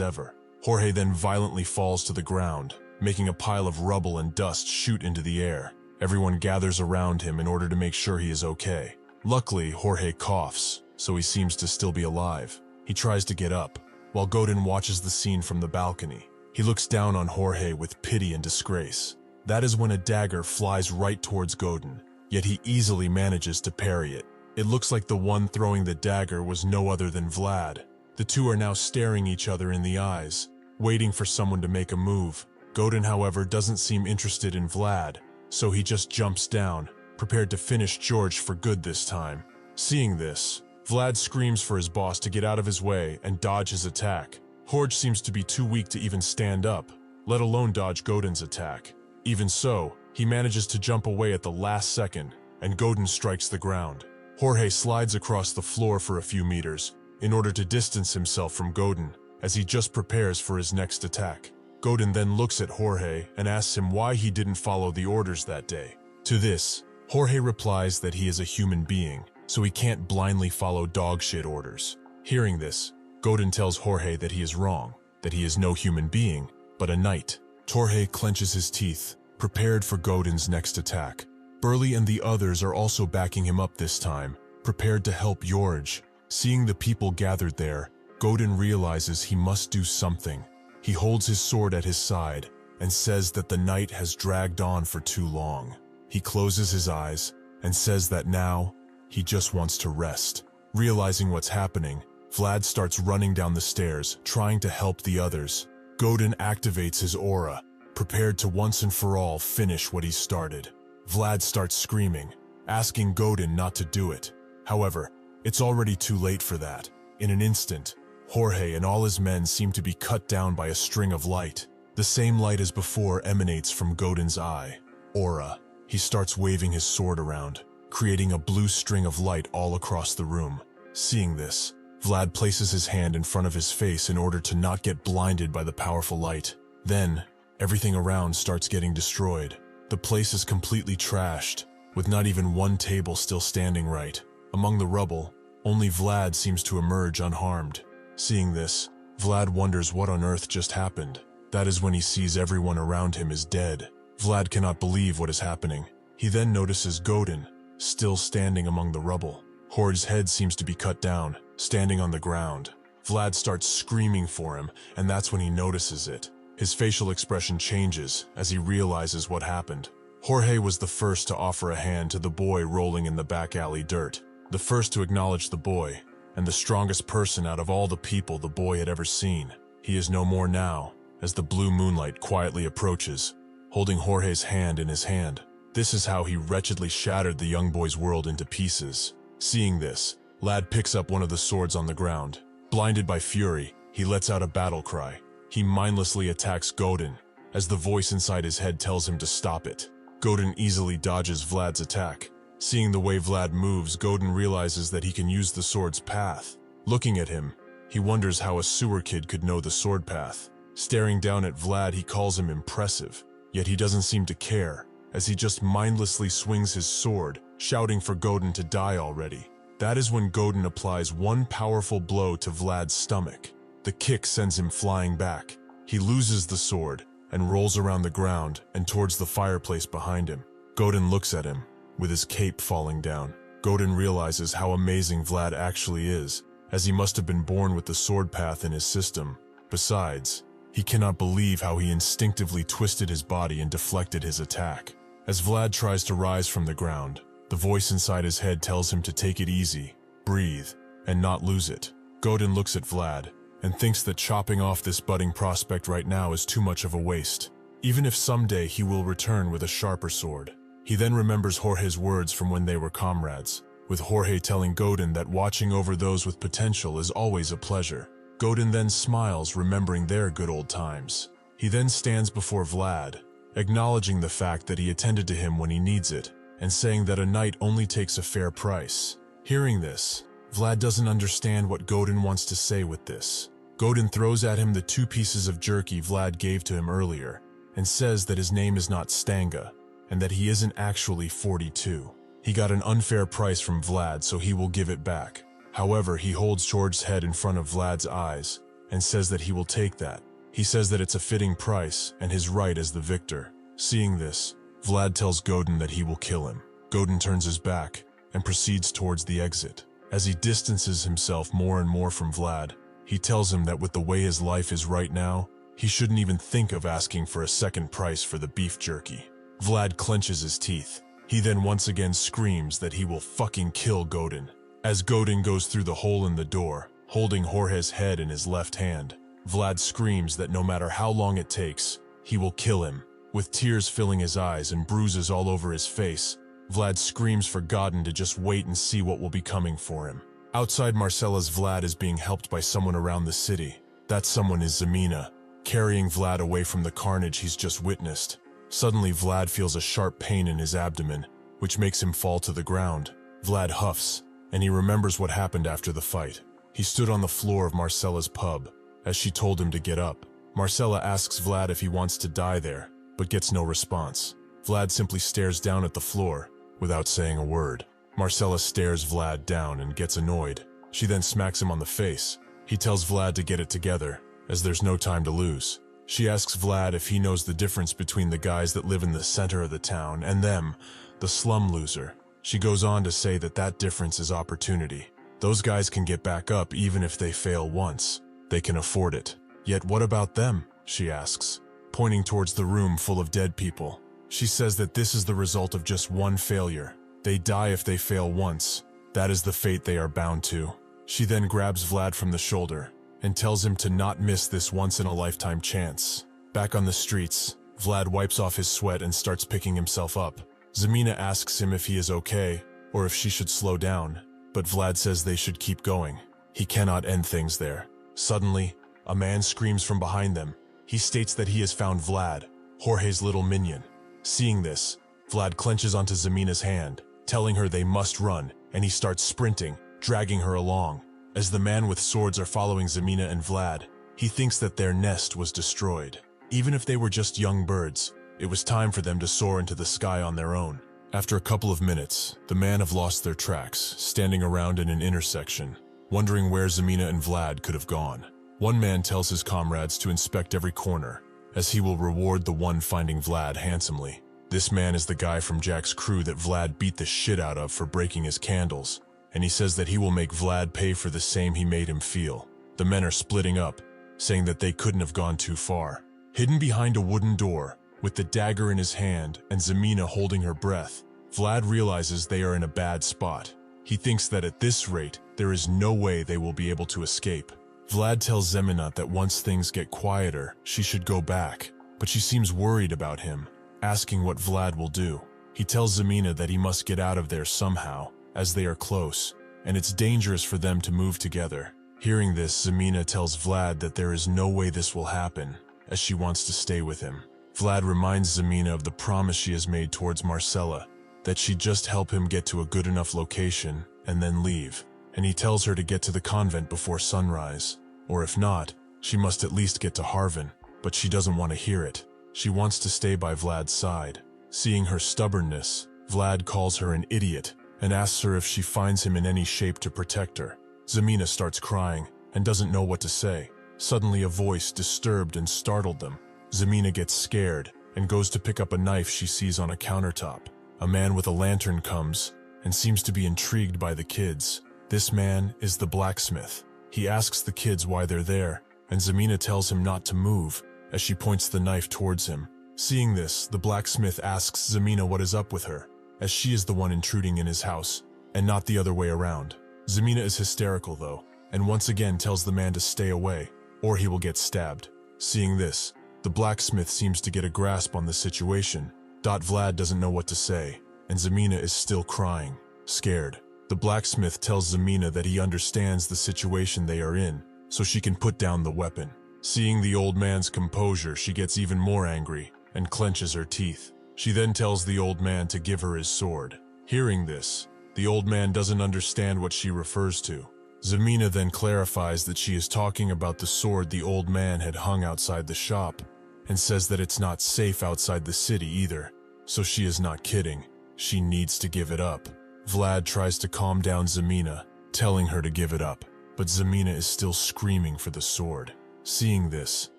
Speaker 2: ever. Jorge then violently falls to the ground, making a pile of rubble and dust shoot into the air. Everyone gathers around him in order to make sure he is okay. Luckily, Jorge coughs, so he seems to still be alive. He tries to get up, while Godin watches the scene from the balcony. He looks down on Jorge with pity and disgrace. That is when a dagger flies right towards Godin, yet he easily manages to parry it. It looks like the one throwing the dagger was no other than Vlad. The two are now staring each other in the eyes, waiting for someone to make a move. Godin, however, doesn't seem interested in Vlad, so he just jumps down, prepared to finish Jorge for good this time. Seeing this, Vlad screams for his boss to get out of his way and dodge his attack. Jorge seems to be too weak to even stand up, let alone dodge Godin's attack. Even so, he manages to jump away at the last second, and Godin strikes the ground. Jorge slides across the floor for a few meters, in order to distance himself from Godin, as he just prepares for his next attack. Godin then looks at Jorge and asks him why he didn't follow the orders that day. To this, Jorge replies that he is a human being, so he can't blindly follow dogshit orders. Hearing this, Godin tells Jorge that he is wrong, that he is no human being, but a knight. Jorge clenches his teeth, prepared for Godin's next attack. Burley and the others are also backing him up this time, prepared to help Jorge. Seeing the people gathered there, Godin realizes he must do something. He holds his sword at his side and says that the night has dragged on for too long. He closes his eyes and says that now, he just wants to rest. Realizing what's happening, Vlad starts running down the stairs, trying to help the others. Godin activates his aura, prepared to once and for all finish what he started. Vlad starts screaming, asking Godin not to do it. However, it's already too late for that. In an instant, Jorge and all his men seem to be cut down by a string of light. The same light as before emanates from Godin's eye. Aura. He starts waving his sword around, creating a blue string of light all across the room. Seeing this, Vlad places his hand in front of his face in order to not get blinded by the powerful light. Then, everything around starts getting destroyed. The place is completely trashed, with not even one table still standing right. Among the rubble, only Vlad seems to emerge unharmed. Seeing this, Vlad wonders what on earth just happened. That is when he sees everyone around him is dead. Vlad cannot believe what is happening. He then notices Godin, still standing among the rubble. Horde's head seems to be cut down, standing on the ground. Vlad starts screaming for him, and that's when he notices it. His facial expression changes as he realizes what happened. Jorge was the first to offer a hand to the boy rolling in the back alley dirt, the first to acknowledge the boy, and the strongest person out of all the people the boy had ever seen. He is no more now, as the blue moonlight quietly approaches, holding Jorge's hand in his hand. This is how he wretchedly shattered the young boy's world into pieces. Seeing this, Vlad picks up one of the swords on the ground. Blinded by fury, he lets out a battle cry. He mindlessly attacks Godin, as the voice inside his head tells him to stop it. Godin easily dodges Vlad's attack. Seeing the way Vlad moves, Godin realizes that he can use the sword's path. Looking at him, he wonders how a sewer kid could know the sword path. Staring down at Vlad, he calls him impressive, yet he doesn't seem to care, as he just mindlessly swings his sword, shouting for Godin to die already. That is when Godin applies one powerful blow to Vlad's stomach. The kick sends him flying back. He loses the sword and rolls around the ground and towards the fireplace behind him. Godin looks at him, with his cape falling down. Godin realizes how amazing Vlad actually is, as he must have been born with the sword path in his system. Besides, he cannot believe how he instinctively twisted his body and deflected his attack. As Vlad tries to rise from the ground, the voice inside his head tells him to take it easy, breathe, and not lose it. Godin looks at Vlad and thinks that chopping off this budding prospect right now is too much of a waste, even if someday he will return with a sharper sword. He then remembers Jorge's words from when they were comrades, with Jorge telling Godin that watching over those with potential is always a pleasure. Godin then smiles, remembering their good old times. He then stands before Vlad, acknowledging the fact that he attended to him when he needs it, and saying that a knight only takes a fair price. Hearing this, Vlad doesn't understand what Godin wants to say with this. Godin throws at him the 2 pieces of jerky Vlad gave to him earlier, and says that his name is not Stanga, and that he isn't actually 42. He got an unfair price from Vlad, so he will give it back. However, he holds George's head in front of Vlad's eyes, and says that he will take that. He says that it's a fitting price, and his right as the victor. Seeing this, Vlad tells Godin that he will kill him. Godin turns his back, and proceeds towards the exit. As he distances himself more and more from Vlad, he tells him that with the way his life is right now, he shouldn't even think of asking for a second price for the beef jerky. Vlad clenches his teeth. He then once again screams that he will fucking kill Godin. As Godin goes through the hole in the door, holding Jorge's head in his left hand, Vlad screams that no matter how long it takes, he will kill him. With tears filling his eyes and bruises all over his face, Vlad screams for Godin to just wait and see what will be coming for him. Outside Marcella's, Vlad is being helped by someone around the city. That someone is Zemina, carrying Vlad away from the carnage he's just witnessed. Suddenly, Vlad feels a sharp pain in his abdomen, which makes him fall to the ground. Vlad huffs, and he remembers what happened after the fight. He stood on the floor of Marcella's pub, as she told him to get up. Marcella asks Vlad if he wants to die there, but gets no response. Vlad simply stares down at the floor, without saying a word. Marcella stares Vlad down and gets annoyed. She then smacks him on the face. He tells Vlad to get it together, as there's no time to lose. She asks Vlad if he knows the difference between the guys that live in the center of the town and them, the slum loser. She goes on to say that that difference is opportunity. Those guys can get back up even if they fail once. They can afford it. Yet what about them? She asks, pointing towards the room full of dead people. She says that this is the result of just one failure. They die if they fail once. That is the fate they are bound to. She then grabs Vlad from the shoulder and tells him to not miss this once-in-a-lifetime chance. Back on the streets, Vlad wipes off his sweat and starts picking himself up. Zemina asks him if he is okay or if she should slow down, but Vlad says they should keep going. He cannot end things there. Suddenly, a man screams from behind them. He states that he has found Vlad, Jorge's little minion. Seeing this, Vlad clenches onto Zemina's hand, telling her they must run, and he starts sprinting, dragging her along. As the man with swords are following Zemina and Vlad, he thinks that their nest was destroyed. Even if they were just young birds, It was time for them to soar into the sky on their own. After a couple of minutes, the men have lost their tracks, standing around in an intersection, wondering where Zemina and Vlad could have gone. One man tells his comrades to inspect every corner, as he will reward the one finding Vlad handsomely. This man is the guy from Jack's crew that Vlad beat the shit out of for breaking his candles, and he says that he will make Vlad pay for the same he made him feel. The men are splitting up, saying that they couldn't have gone too far. Hidden behind a wooden door, with the dagger in his hand and Zemina holding her breath, Vlad realizes they are in a bad spot. He thinks that at this rate, there is no way they will be able to escape. Vlad tells Zemina that once things get quieter, she should go back, but she seems worried about him, asking what Vlad will do. He tells Zemina that he must get out of there somehow, as they are close, and it's dangerous for them to move together. Hearing this, Zemina tells Vlad that there is no way this will happen, as she wants to stay with him. Vlad reminds Zemina of the promise she has made towards Marcella, that she'd just help him get to a good enough location and then leave, and he tells her to get to the convent before sunrise, or if not, she must at least get to Harvin, but she doesn't want to hear it. She wants to stay by Vlad's side. Seeing her stubbornness, Vlad calls her an idiot and asks her if she finds him in any shape to protect her. Zemina starts crying and doesn't know what to say. Suddenly a voice disturbed and startled them. Zemina gets scared and goes to pick up a knife she sees on a countertop. A man with a lantern comes and seems to be intrigued by the kids. This man is the blacksmith. He asks the kids why they're there, and Zemina tells him not to move as she points the knife towards him. Seeing this, the blacksmith asks Zemina what is up with her, as she is the one intruding in his house, and not the other way around. Zemina is hysterical though, and once again tells the man to stay away, or he will get stabbed. Seeing this, the blacksmith seems to get a grasp on the situation. Vlad doesn't know what to say, and Zemina is still crying, scared. The blacksmith tells Zemina that he understands the situation they are in, so she can put down the weapon. Seeing the old man's composure, she gets even more angry and clenches her teeth. She then tells the old man to give her his sword. Hearing this, the old man doesn't understand what she refers to. Zemina then clarifies that she is talking about the sword the old man had hung outside the shop, and says that it's not safe outside the city either, so she is not kidding. She needs to give it up. Vlad tries to calm down Zemina, telling her to give it up, but Zemina is still screaming for the sword. Seeing this,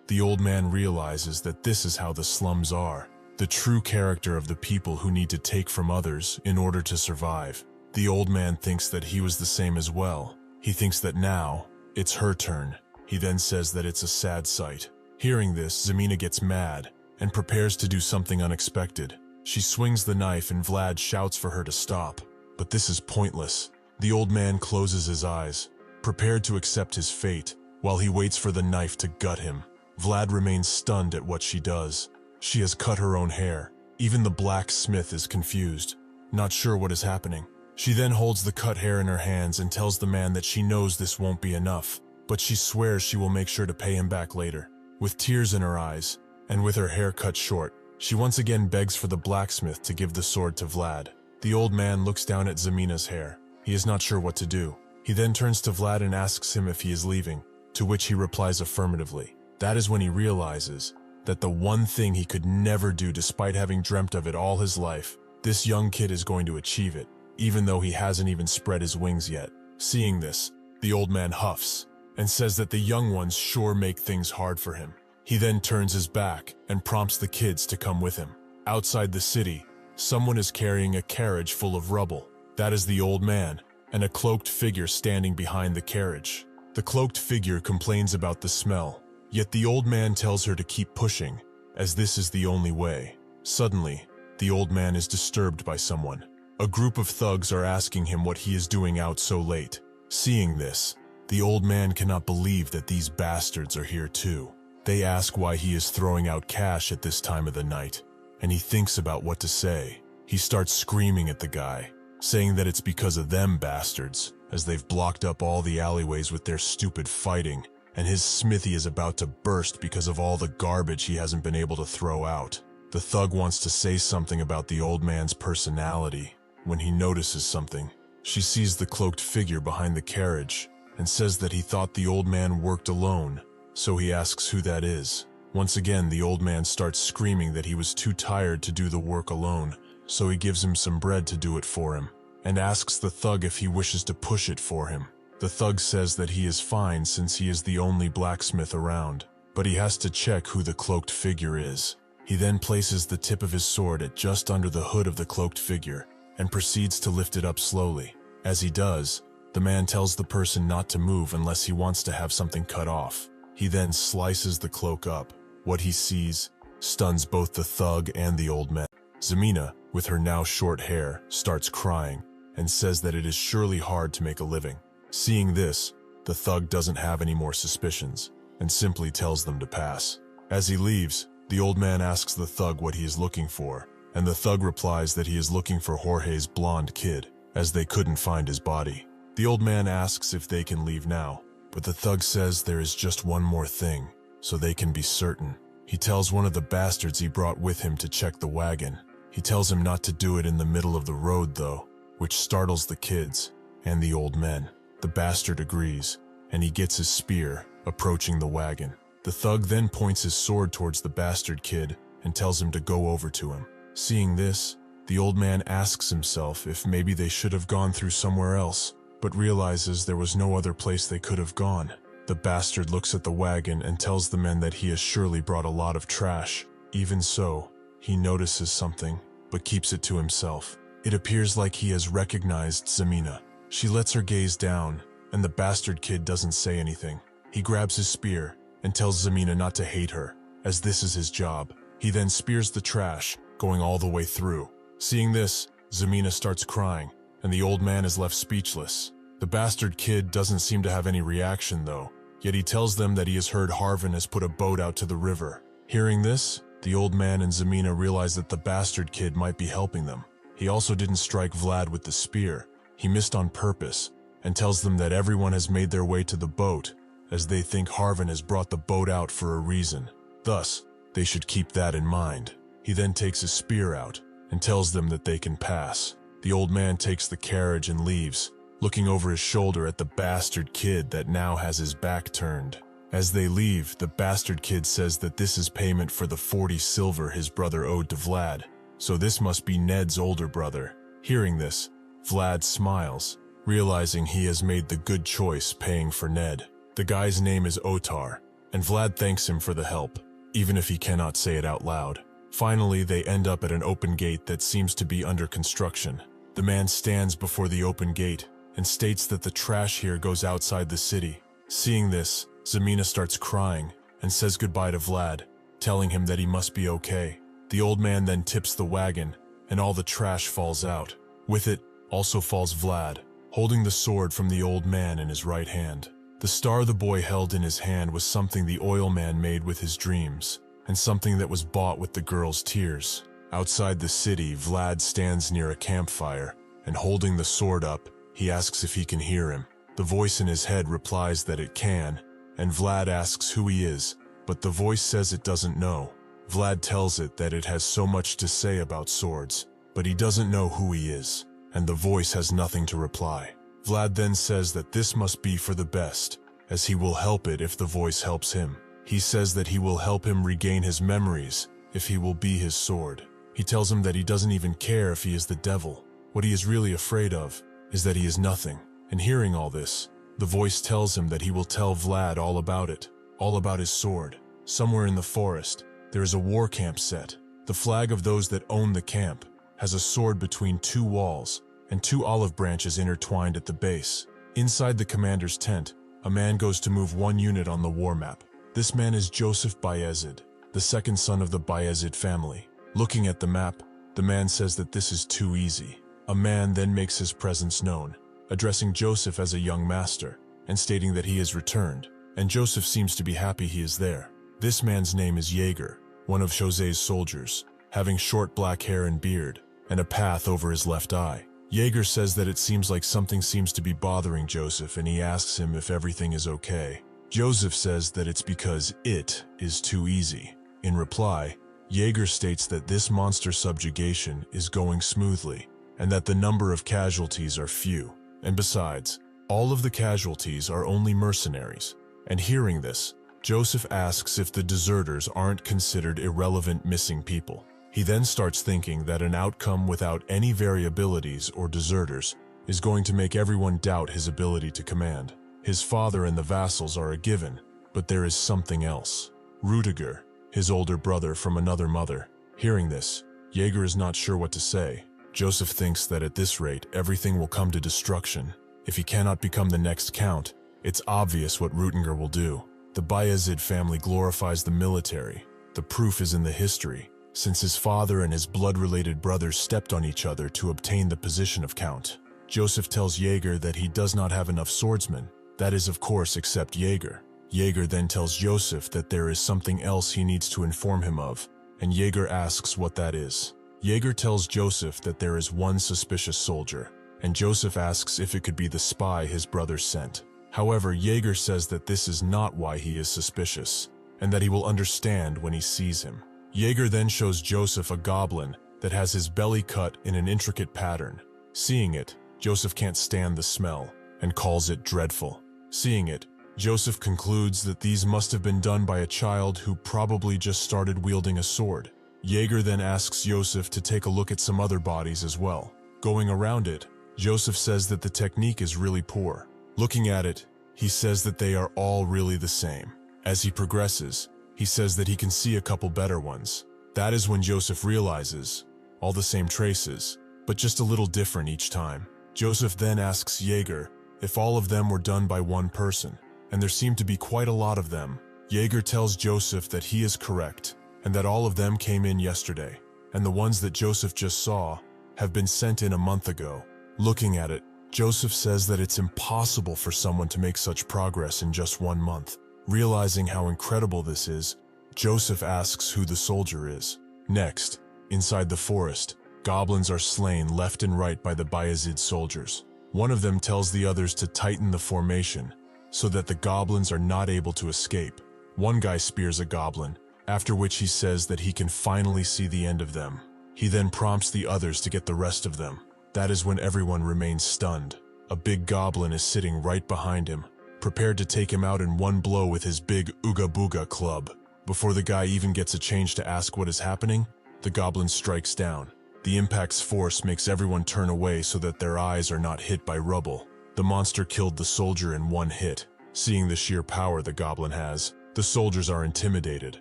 Speaker 2: the old man realizes that this is how the slums are, the true character of the people who need to take from others in order to survive. The old man thinks that he was the same as well. He thinks that now, it's her turn. He then says that it's a sad sight. Hearing this, Zemina gets mad and prepares to do something unexpected. She swings the knife and Vlad shouts for her to stop, but this is pointless. The old man closes his eyes, prepared to accept his fate, while he waits for the knife to gut him. Vlad remains stunned at what she does. She has cut her own hair. Even the blacksmith is confused, not sure what is happening. She then holds the cut hair in her hands and tells the man that she knows this won't be enough, but she swears she will make sure to pay him back later. With tears in her eyes, and with her hair cut short, she once again begs for the blacksmith to give the sword to Vlad. The old man looks down at Zemina's hair. He is not sure what to do. He then turns to Vlad and asks him if he is leaving, to which he replies affirmatively. That is when he realizes that the one thing he could never do despite having dreamt of it all his life, this young kid is going to achieve it, even though he hasn't even spread his wings yet. Seeing this, the old man huffs and says that the young ones sure make things hard for him. He then turns his back and prompts the kids to come with him. Outside the city, someone is carrying a carriage full of rubble. That is the old man, and a cloaked figure standing behind the carriage. The cloaked figure complains about the smell, yet the old man tells her to keep pushing, as this is the only way. Suddenly, the old man is disturbed by someone. A group of thugs are asking him what he is doing out so late. Seeing this, the old man cannot believe that these bastards are here too. They ask why he is throwing out cash at this time of the night, and he thinks about what to say. He starts screaming at the guy, saying that it's because of them bastards, as they've blocked up all the alleyways with their stupid fighting, and his smithy is about to burst because of all the garbage he hasn't been able to throw out. The thug wants to say something about the old man's personality, when he notices something. She sees the cloaked figure behind the carriage, and says that he thought the old man worked alone, so he asks who that is. Once again, the old man starts screaming that he was too tired to do the work alone, so he gives him some bread to do it for him, and asks the thug if he wishes to push it for him. The thug says that he is fine since he is the only blacksmith around, but he has to check who the cloaked figure is. He then places the tip of his sword at just under the hood of the cloaked figure, and proceeds to lift it up slowly. As he does, the man tells the person not to move unless he wants to have something cut off. He then slices the cloak up. What he sees stuns both the thug and the old man. Zemina, with her now short hair, starts crying and says that it is surely hard to make a living. Seeing this, the thug doesn't have any more suspicions and simply tells them to pass. As he leaves, the old man asks the thug what he is looking for, and the thug replies that he is looking for Jorge's blonde kid, as they couldn't find his body. The old man asks if they can leave now, but the thug says there is just one more thing, so they can be certain. He tells one of the bastards he brought with him to check the wagon. He tells him not to do it in the middle of the road though, which startles the kids and the old men. The bastard agrees, and he gets his spear, approaching the wagon. The thug then points his sword towards the bastard kid and tells him to go over to him. Seeing this, the old man asks himself if maybe they should have gone through somewhere else, but realizes there was no other place they could have gone. The bastard looks at the wagon and tells the men that he has surely brought a lot of trash. Even so, he notices something, but keeps it to himself. It appears like he has recognized Zemina. She lets her gaze down, and the bastard kid doesn't say anything. He grabs his spear and tells Zemina not to hate her, as this is his job. He then spears the trash, going all the way through. Seeing this, Zemina starts crying, and the old man is left speechless. The bastard kid doesn't seem to have any reaction though, yet he tells them that he has heard Harvin has put a boat out to the river. Hearing this, the old man and Zemina realize that the bastard kid might be helping them. He also didn't strike Vlad with the spear. He missed on purpose, and tells them that everyone has made their way to the boat, as they think Harvin has brought the boat out for a reason. Thus, they should keep that in mind. He then takes his spear out, and tells them that they can pass. The old man takes the carriage and leaves, looking over his shoulder at the bastard kid that now has his back turned. As they leave, the bastard kid says that this is payment for the 40 silver his brother owed to Vlad, so this must be Ned's older brother. Hearing this, Vlad smiles, realizing he has made the good choice paying for Ned. The guy's name is Otar, and Vlad thanks him for the help, even if he cannot say it out loud. Finally, they end up at an open gate that seems to be under construction. The man stands before the open gate and states that the trash here goes outside the city. Seeing this, Zemina starts crying and says goodbye to Vlad, telling him that he must be okay. The old man then tips the wagon, and all the trash falls out. With it also falls Vlad, holding the sword from the old man in his right hand. The star the boy held in his hand was something the oil man made with his dreams, and something that was bought with the girl's tears. Outside the city, Vlad stands near a campfire, and holding the sword up, he asks if he can hear him. The voice in his head replies that it can, and Vlad asks who he is, but the voice says it doesn't know. Vlad tells it that it has so much to say about swords, but he doesn't know who he is, and the voice has nothing to reply. Vlad then says that this must be for the best, as he will help it if the voice helps him. He says that he will help him regain his memories if he will be his sword. He tells him that he doesn't even care if he is the devil. What he is really afraid of is that he is nothing. And hearing all this, the voice tells him that he will tell Vlad all about it, all about his sword. Somewhere in the forest, there is a war camp set. The flag of those that own the camp has a sword between two walls and two olive branches intertwined at the base. Inside the commander's tent, a man goes to move one unit on the war map. This man is Joseph Vayezid, the second son of the Vayezid family. Looking at the map, the man says that this is too easy. A man then makes his presence known, addressing Joseph as a young master, and stating that he has returned, and Joseph seems to be happy he is there. This man's name is Jaeger, one of José's soldiers, having short black hair and beard, and a path over his left eye. Jaeger says that it seems like something seems to be bothering Joseph, and he asks him if everything is okay. Joseph says that it's because it is too easy. In reply, Jaeger states that this monster subjugation is going smoothly, and that the number of casualties are few. And besides, all of the casualties are only mercenaries. And hearing this, Joseph asks if the deserters aren't considered irrelevant missing people. He then starts thinking that an outcome without any variabilities or deserters is going to make everyone doubt his ability to command. His father and the vassals are a given, but there is something else. Rudiger, his older brother from another mother. Hearing this, Jaeger is not sure what to say. Joseph thinks that at this rate, everything will come to destruction. If he cannot become the next count, it's obvious what Rudiger will do. The Vayezid family glorifies the military. The proof is in the history, since his father and his blood-related brothers stepped on each other to obtain the position of count. Joseph tells Jaeger that he does not have enough swordsmen. That is, of course, except Jaeger. Jaeger then tells Joseph that there is something else he needs to inform him of, and Jaeger asks what that is. Jaeger tells Joseph that there is one suspicious soldier, and Joseph asks if it could be the spy his brother sent. However, Jaeger says that this is not why he is suspicious, and that he will understand when he sees him. Jaeger then shows Joseph a goblin that has his belly cut in an intricate pattern. Seeing it, Joseph can't stand the smell, and calls it dreadful. Seeing it, Joseph concludes that these must have been done by a child who probably just started wielding a sword. Jaeger then asks Joseph to take a look at some other bodies as well. Going around it, Joseph says that the technique is really poor. Looking at it, he says that they are all really the same. As he progresses, he says that he can see a couple better ones. That is when Joseph realizes, all the same traces, but just a little different each time. Joseph then asks Jaeger if all of them were done by one person, and there seem to be quite a lot of them. Jaeger tells Joseph that he is correct, and that all of them came in yesterday, and the ones that Joseph just saw have been sent in a month ago. Looking at it, Joseph says that it's impossible for someone to make such progress in just 1 month. Realizing how incredible this is, Joseph asks who the soldier is. Next, inside the forest, goblins are slain left and right by the Vayezid soldiers. One of them tells the others to tighten the formation so that the goblins are not able to escape. One guy spears a goblin, after which he says that he can finally see the end of them. He then prompts the others to get the rest of them. That is when everyone remains stunned. A big goblin is sitting right behind him, prepared to take him out in one blow with his big Ooga Booga club. Before the guy even gets a chance to ask what is happening, the goblin strikes down. The impact's force makes everyone turn away so that their eyes are not hit by rubble. The monster killed the soldier in one hit. Seeing the sheer power the goblin has, the soldiers are intimidated.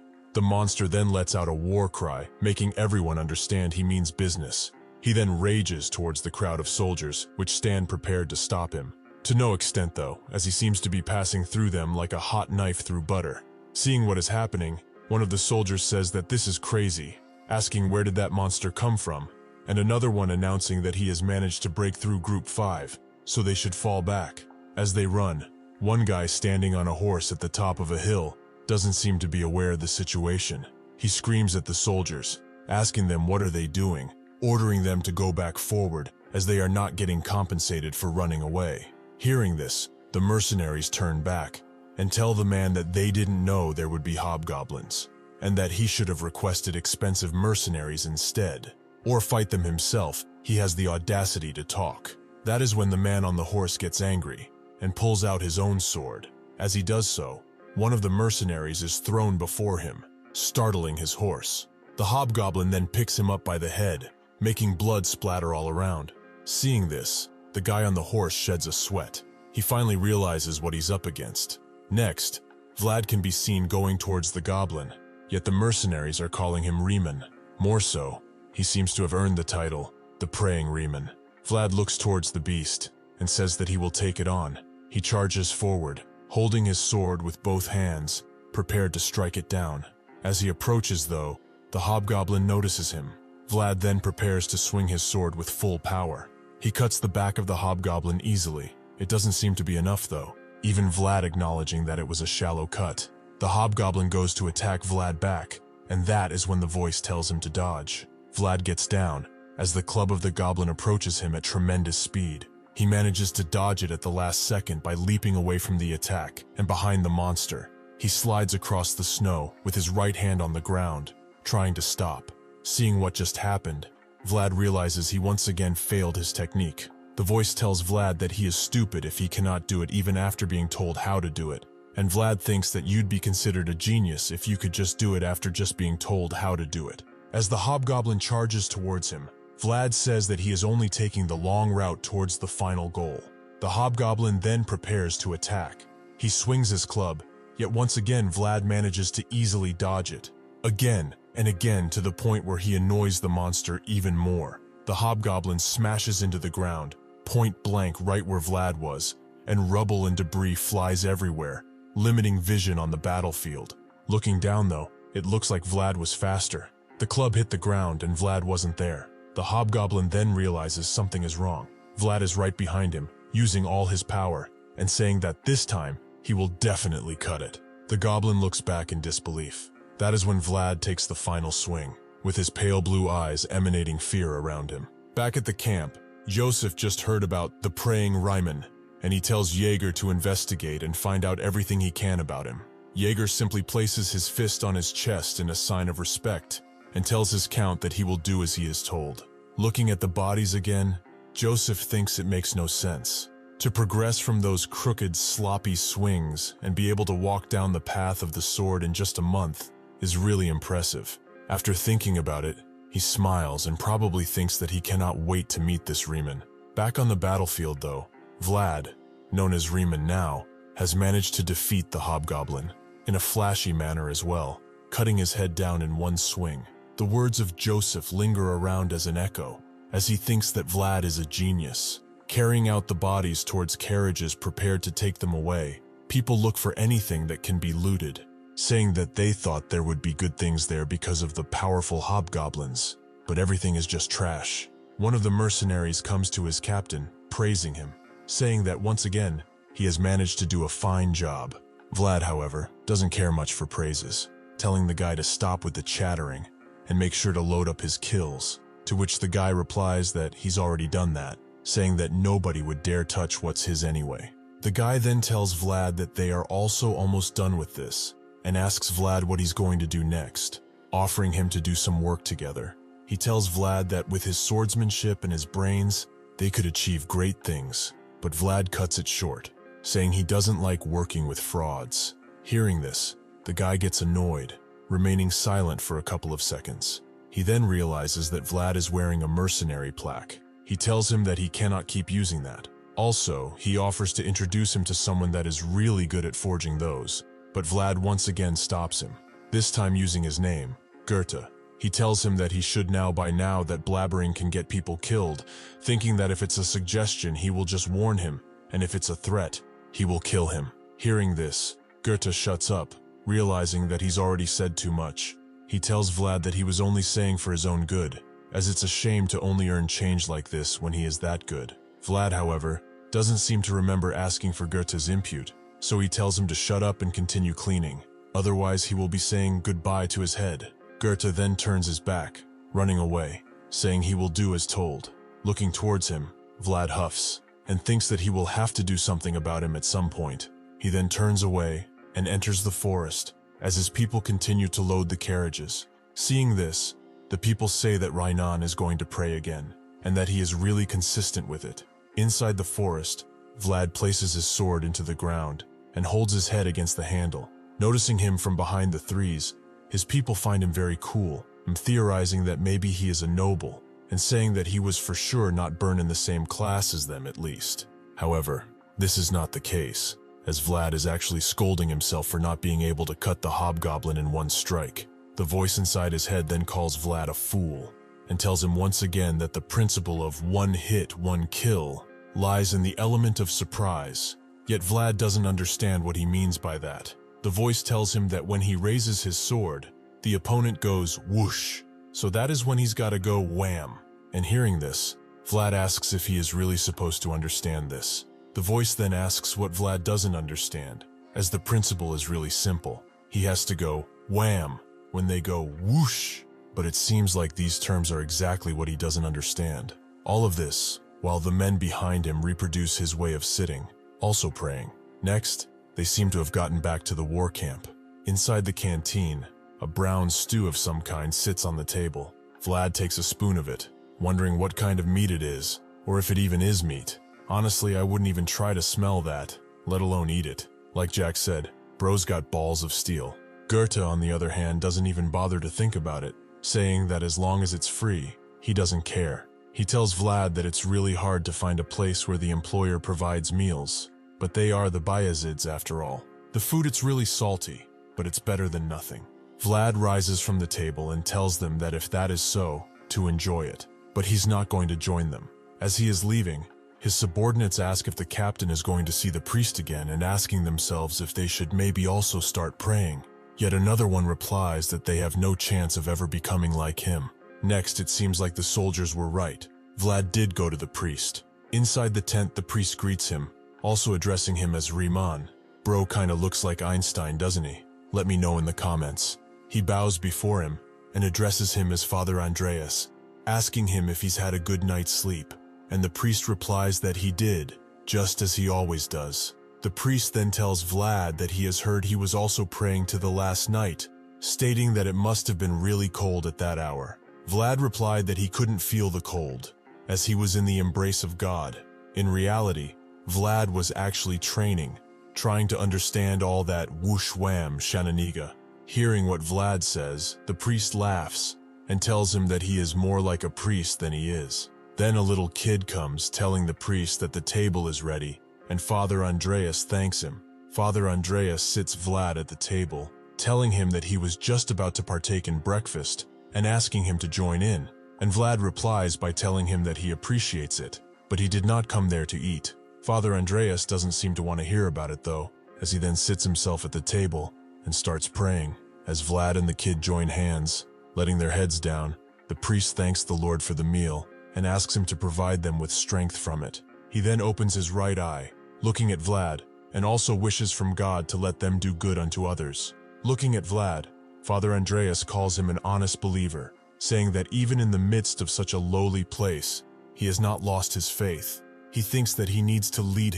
Speaker 2: The monster then lets out a war cry, making everyone understand he means business. He then rages towards the crowd of soldiers, which stand prepared to stop him. To no extent though, as he seems to be passing through them like a hot knife through butter. Seeing what is happening, one of the soldiers says that this is crazy, asking where did that monster come from, and another one announcing that he has managed to break through Group 5, so they should fall back. As they run, one guy standing on a horse at the top of a hill doesn't seem to be aware of the situation. He screams at the soldiers, asking them what are they doing, ordering them to go back forward as they are not getting compensated for running away. Hearing this, the mercenaries turn back and tell the man that they didn't know there would be hobgoblins, and that he should have requested expensive mercenaries instead, or fight them himself. He has the audacity to talk. That is when the man on the horse gets angry and pulls out his own sword. As he does so, one of the mercenaries is thrown before him, startling his horse. The hobgoblin then picks him up by the head, making blood splatter all around. Seeing this, the guy on the horse sheds a sweat. He finally realizes what he's up against. Next, Vlad can be seen going towards the goblin, yet the mercenaries are calling him Riemann. More so, he seems to have earned the title, the Praying Riemann. Vlad looks towards the beast and says that he will take it on. He charges forward, holding his sword with both hands, prepared to strike it down. As he approaches though, the hobgoblin notices him. Vlad then prepares to swing his sword with full power. He cuts the back of the hobgoblin easily. It doesn't seem to be enough though, even Vlad acknowledging that it was a shallow cut. The hobgoblin goes to attack Vlad back, and that is when the voice tells him to dodge. Vlad gets down, as the club of the goblin approaches him at tremendous speed. He manages to dodge it at the last second by leaping away from the attack and behind the monster. He slides across the snow with his right hand on the ground, trying to stop. Seeing what just happened, Vlad realizes he once again failed his technique. The voice tells Vlad that he is stupid if he cannot do it even after being told how to do it, and Vlad thinks that you'd be considered a genius if you could just do it after just being told how to do it. As the hobgoblin charges towards him, Vlad says that he is only taking the long route towards the final goal. The hobgoblin then prepares to attack. He swings his club, yet once again Vlad manages to easily dodge it. Again and again, to the point where he annoys the monster even more. The hobgoblin smashes into the ground, point blank right where Vlad was, and rubble and debris flies everywhere, limiting vision on the battlefield. Looking down though, it looks like Vlad was faster. The club hit the ground and Vlad wasn't there. The hobgoblin then realizes something is wrong. Vlad is right behind him, using all his power, and saying that this time, he will definitely cut it. The goblin looks back in disbelief. That is when Vlad takes the final swing, with his pale blue eyes emanating fear around him. Back at the camp, Joseph just heard about the praying Ryman, and he tells Jaeger to investigate and find out everything he can about him. Jaeger simply places his fist on his chest in a sign of respect, and tells his count that he will do as he is told. Looking at the bodies again, Joseph thinks it makes no sense. To progress from those crooked, sloppy swings and be able to walk down the path of the sword in just a month is really impressive. After thinking about it, he smiles and probably thinks that he cannot wait to meet this Riemann. Back on the battlefield though, Vlad, known as Riemann now, has managed to defeat the hobgoblin, in a flashy manner as well, cutting his head down in one swing. The words of Joseph linger around as an echo, as he thinks that Vlad is a genius. Carrying out the bodies towards carriages prepared to take them away, people look for anything that can be looted, saying that they thought there would be good things there because of the powerful hobgoblins, but everything is just trash. One of the mercenaries comes to his captain, praising him, saying that once again, he has managed to do a fine job. Vlad, however, doesn't care much for praises, telling the guy to stop with the chattering and make sure to load up his kills, to which the guy replies that he's already done that, saying that nobody would dare touch what's his anyway. The guy then tells Vlad that they are also almost done with this, and asks Vlad what he's going to do next, offering him to do some work together. He tells Vlad that with his swordsmanship and his brains, they could achieve great things, but Vlad cuts it short, saying he doesn't like working with frauds. Hearing this, the guy gets annoyed, remaining silent for a couple of seconds. He then realizes that Vlad is wearing a mercenary plaque. He tells him that he cannot keep using that. Also, he offers to introduce him to someone that is really good at forging those, but Vlad once again stops him, this time using his name, Goethe. He tells him that he should know by now that blabbering can get people killed, thinking that if it's a suggestion he will just warn him, and if it's a threat, he will kill him. Hearing this, Goethe shuts up, realizing that he's already said too much. He tells Vlad that he was only saying for his own good, as it's a shame to only earn change like this when he is that good. Vlad, however, doesn't seem to remember asking for Goethe's impute, so he tells him to shut up and continue cleaning, otherwise he will be saying goodbye to his head. Goethe then turns his back, running away, saying he will do as told. Looking towards him, Vlad huffs, and thinks that he will have to do something about him at some point. He then turns away and enters the forest, as his people continue to load the carriages. Seeing this, the people say that Rainan is going to pray again, and that he is really consistent with it. Inside the forest, Vlad places his sword into the ground and holds his head against the handle. Noticing him from behind the trees, his people find him very cool, and theorizing that maybe he is a noble, and saying that he was for sure not born in the same class as them at least. However, this is not the case, as Vlad is actually scolding himself for not being able to cut the hobgoblin in one strike. The voice inside his head then calls Vlad a fool, and tells him once again that the principle of one hit, one kill lies in the element of surprise, yet Vlad doesn't understand what he means by that. The voice tells him that when he raises his sword, the opponent goes whoosh, so that is when he's gotta go wham. And hearing this, Vlad asks if he is really supposed to understand this. The voice then asks what Vlad doesn't understand, as the principle is really simple. He has to go wham when they go whoosh, but it seems like these terms are exactly what he doesn't understand. All of this, while the men behind him reproduce his way of sitting, also praying. Next, they seem to have gotten back to the war camp. Inside the canteen, a brown stew of some kind sits on the table. Vlad takes a spoon of it, wondering what kind of meat it is, or if it even is meat. Honestly, I wouldn't even try to smell that, let alone eat it. Like Jack said, Bro's got balls of steel. Goethe, on the other hand, doesn't even bother to think about it, saying that as long as it's free, he doesn't care. He tells Vlad that it's really hard to find a place where the employer provides meals, but they are the Vayezids after all. The food, it's really salty, but it's better than nothing. Vlad rises from the table and tells them that if that is so, to enjoy it, but he's not going to join them. As he is leaving, his subordinates ask if the captain is going to see the priest again and asking themselves if they should maybe also start praying. Yet another one replies that they have no chance of ever becoming like him. Next, it seems like the soldiers were right. Vlad did go to the priest. Inside the tent, the priest greets him, also addressing him as Riemann. Bro kinda looks like Einstein, doesn't he? Let me know in the comments. He bows before him and addresses him as Father Andreas, asking him if he's had a good night's sleep, and the priest replies that he did, just as he always does. The priest then tells Vlad that he has heard he was also praying to the last night, stating that it must have been really cold at that hour. Vlad replied that he couldn't feel the cold, as he was in the embrace of God. In reality, Vlad was actually training, trying to understand all that whoosh-wham shananiga. Hearing what Vlad says, the priest laughs and tells him that he is more like a priest than he is. Then a little kid comes telling the priest that the table is ready, and Father Andreas thanks him. Father Andreas sits Vlad at the table, telling him that he was just about to partake in breakfast and asking him to join in, and Vlad replies by telling him that he appreciates it, but he did not come there to eat. Father Andreas doesn't seem to want to hear about it though, as he then sits himself at the table and starts praying. As Vlad and the kid join hands, letting their heads down, the priest thanks the Lord for the meal and asks him to provide them with strength from it. He then opens his right eye, looking at Vlad, and also wishes from God to let them do good unto others. Looking at Vlad, Father Andreas calls him an honest believer, saying that even in the midst of such a lowly place, he has not lost his faith. He thinks that he needs to lead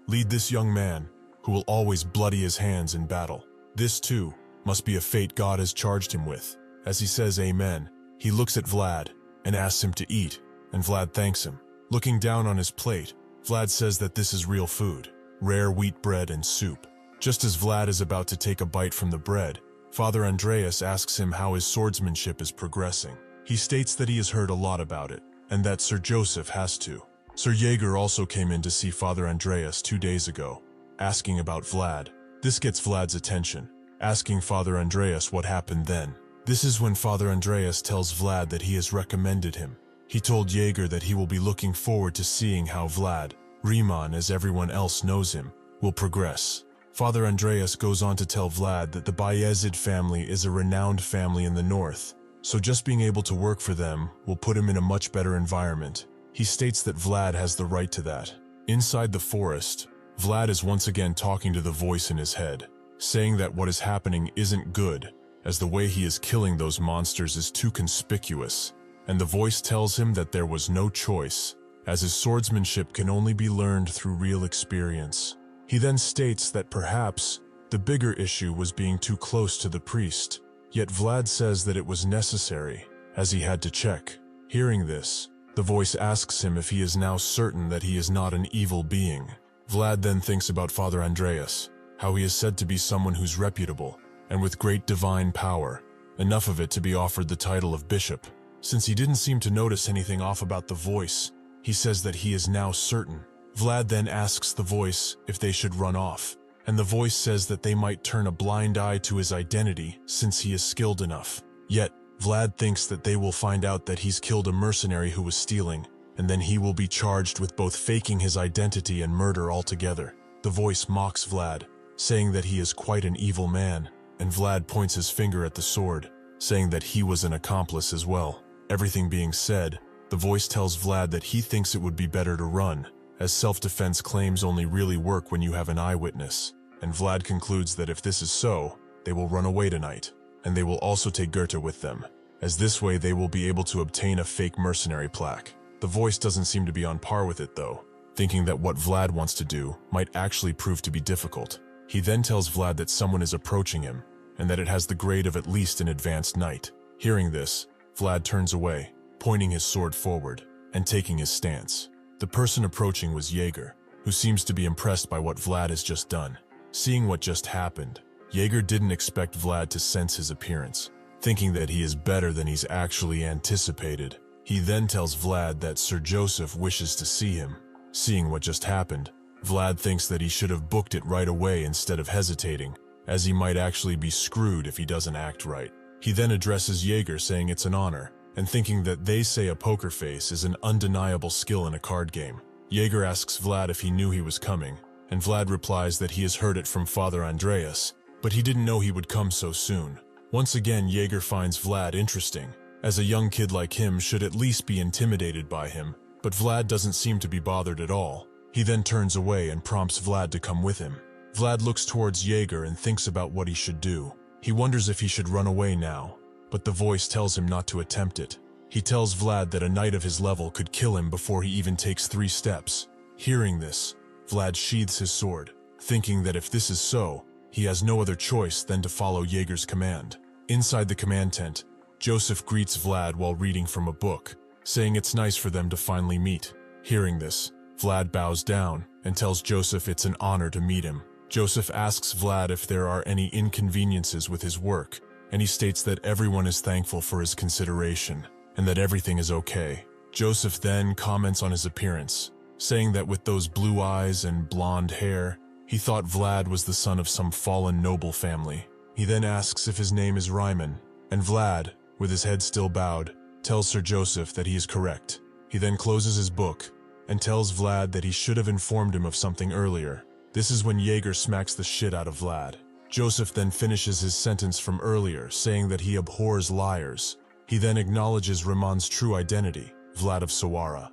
Speaker 2: this young man, who will always bloody his hands in battle. This too must be a fate God has charged him with. As he says amen, he looks at Vlad and asks him to eat, and Vlad thanks him. Looking down on his plate, Vlad says that this is real food, rare wheat bread and soup. Just as Vlad is about to take a bite from the bread, Father Andreas asks him how his swordsmanship is progressing. He states that he has heard a lot about it, and that Sir Joseph has too. Sir Jaeger also came in to see Father Andreas 2 days ago, asking about Vlad. This gets Vlad's attention, asking Father Andreas what happened then. This is when Father Andreas tells Vlad that he has recommended him. He told Jaeger that he will be looking forward to seeing how Vlad, Riemann as everyone else knows him, will progress. Father Andreas goes on to tell Vlad that the Vayezid family is a renowned family in the north, so just being able to work for them will put him in a much better environment. He states that Vlad has the right to that. Inside the forest, Vlad is once again talking to the voice in his head, saying that what is happening isn't good, as the way he is killing those monsters is too conspicuous, and the voice tells him that there was no choice, as his swordsmanship can only be learned through real experience. He then states that perhaps the bigger issue was being too close to the priest, yet Vlad says that it was necessary, as he had to check. Hearing this, the voice asks him if he is now certain that he is not an evil being. Vlad then thinks about Father Andreas, how he is said to be someone who's reputable, and with great divine power, enough of it to be offered the title of bishop. Since he didn't seem to notice anything off about the voice, he says that he is now certain. Vlad then asks the voice if they should run off, and the voice says that they might turn a blind eye to his identity since he is skilled enough. Yet, Vlad thinks that they will find out that he's killed a mercenary who was stealing, and then he will be charged with both faking his identity and murder altogether. The voice mocks Vlad, saying that he is quite an evil man, and Vlad points his finger at the sword, saying that he was an accomplice as well. Everything being said, the voice tells Vlad that he thinks it would be better to run, as self-defense claims only really work when you have an eyewitness, and Vlad concludes that if this is so, they will run away tonight, and they will also take Goethe with them, as this way they will be able to obtain a fake mercenary plaque. The voice doesn't seem to be on par with it though, thinking that what Vlad wants to do might actually prove to be difficult. He then tells Vlad that someone is approaching him, and that it has the grade of at least an advanced knight. Hearing this, Vlad turns away, pointing his sword forward, and taking his stance. The person approaching was Jaeger, who seems to be impressed by what Vlad has just done, Seeing what just happened, Jaeger didn't expect Vlad to sense his appearance. Thinking that he is better than he's actually anticipated, he then tells Vlad that Sir Joseph wishes to see him. Seeing what just happened, Vlad thinks that he should have booked it right away instead of hesitating, as he might actually be screwed if he doesn't act right. He then addresses Jaeger saying it's an honor, and thinking that they say a poker face is an undeniable skill in a card game. Jaeger asks Vlad if he knew he was coming, and Vlad replies that he has heard it from Father Andreas, but he didn't know he would come so soon. Once again, Jaeger finds Vlad interesting, as a young kid like him should at least be intimidated by him, but Vlad doesn't seem to be bothered at all. He then turns away and prompts Vlad to come with him. Vlad looks towards Jaeger and thinks about what he should do. He wonders if he should run away now, but the voice tells him not to attempt it. He tells Vlad that a knight of his level could kill him before he even takes 3 steps. Hearing this, Vlad sheathes his sword, thinking that if this is so, he has no other choice than to follow Jaeger's command. Inside the command tent, Joseph greets Vlad while reading from a book, saying it's nice for them to finally meet. Hearing this, Vlad bows down and tells Joseph it's an honor to meet him. Joseph asks Vlad if there are any inconveniences with his work, and he states that everyone is thankful for his consideration, and that everything is okay. Joseph then comments on his appearance, saying that with those blue eyes and blonde hair, he thought Vlad was the son of some fallen noble family. He then asks if his name is Ryman, and Vlad, with his head still bowed, tells Sir Joseph that he is correct. He then closes his book and tells Vlad that he should have informed him of something earlier. This is when Jaeger smacks the shit out of Vlad. Joseph then finishes his sentence from earlier, saying that he abhors liars. He then acknowledges Ramon's true identity, Vlad of Schoarra.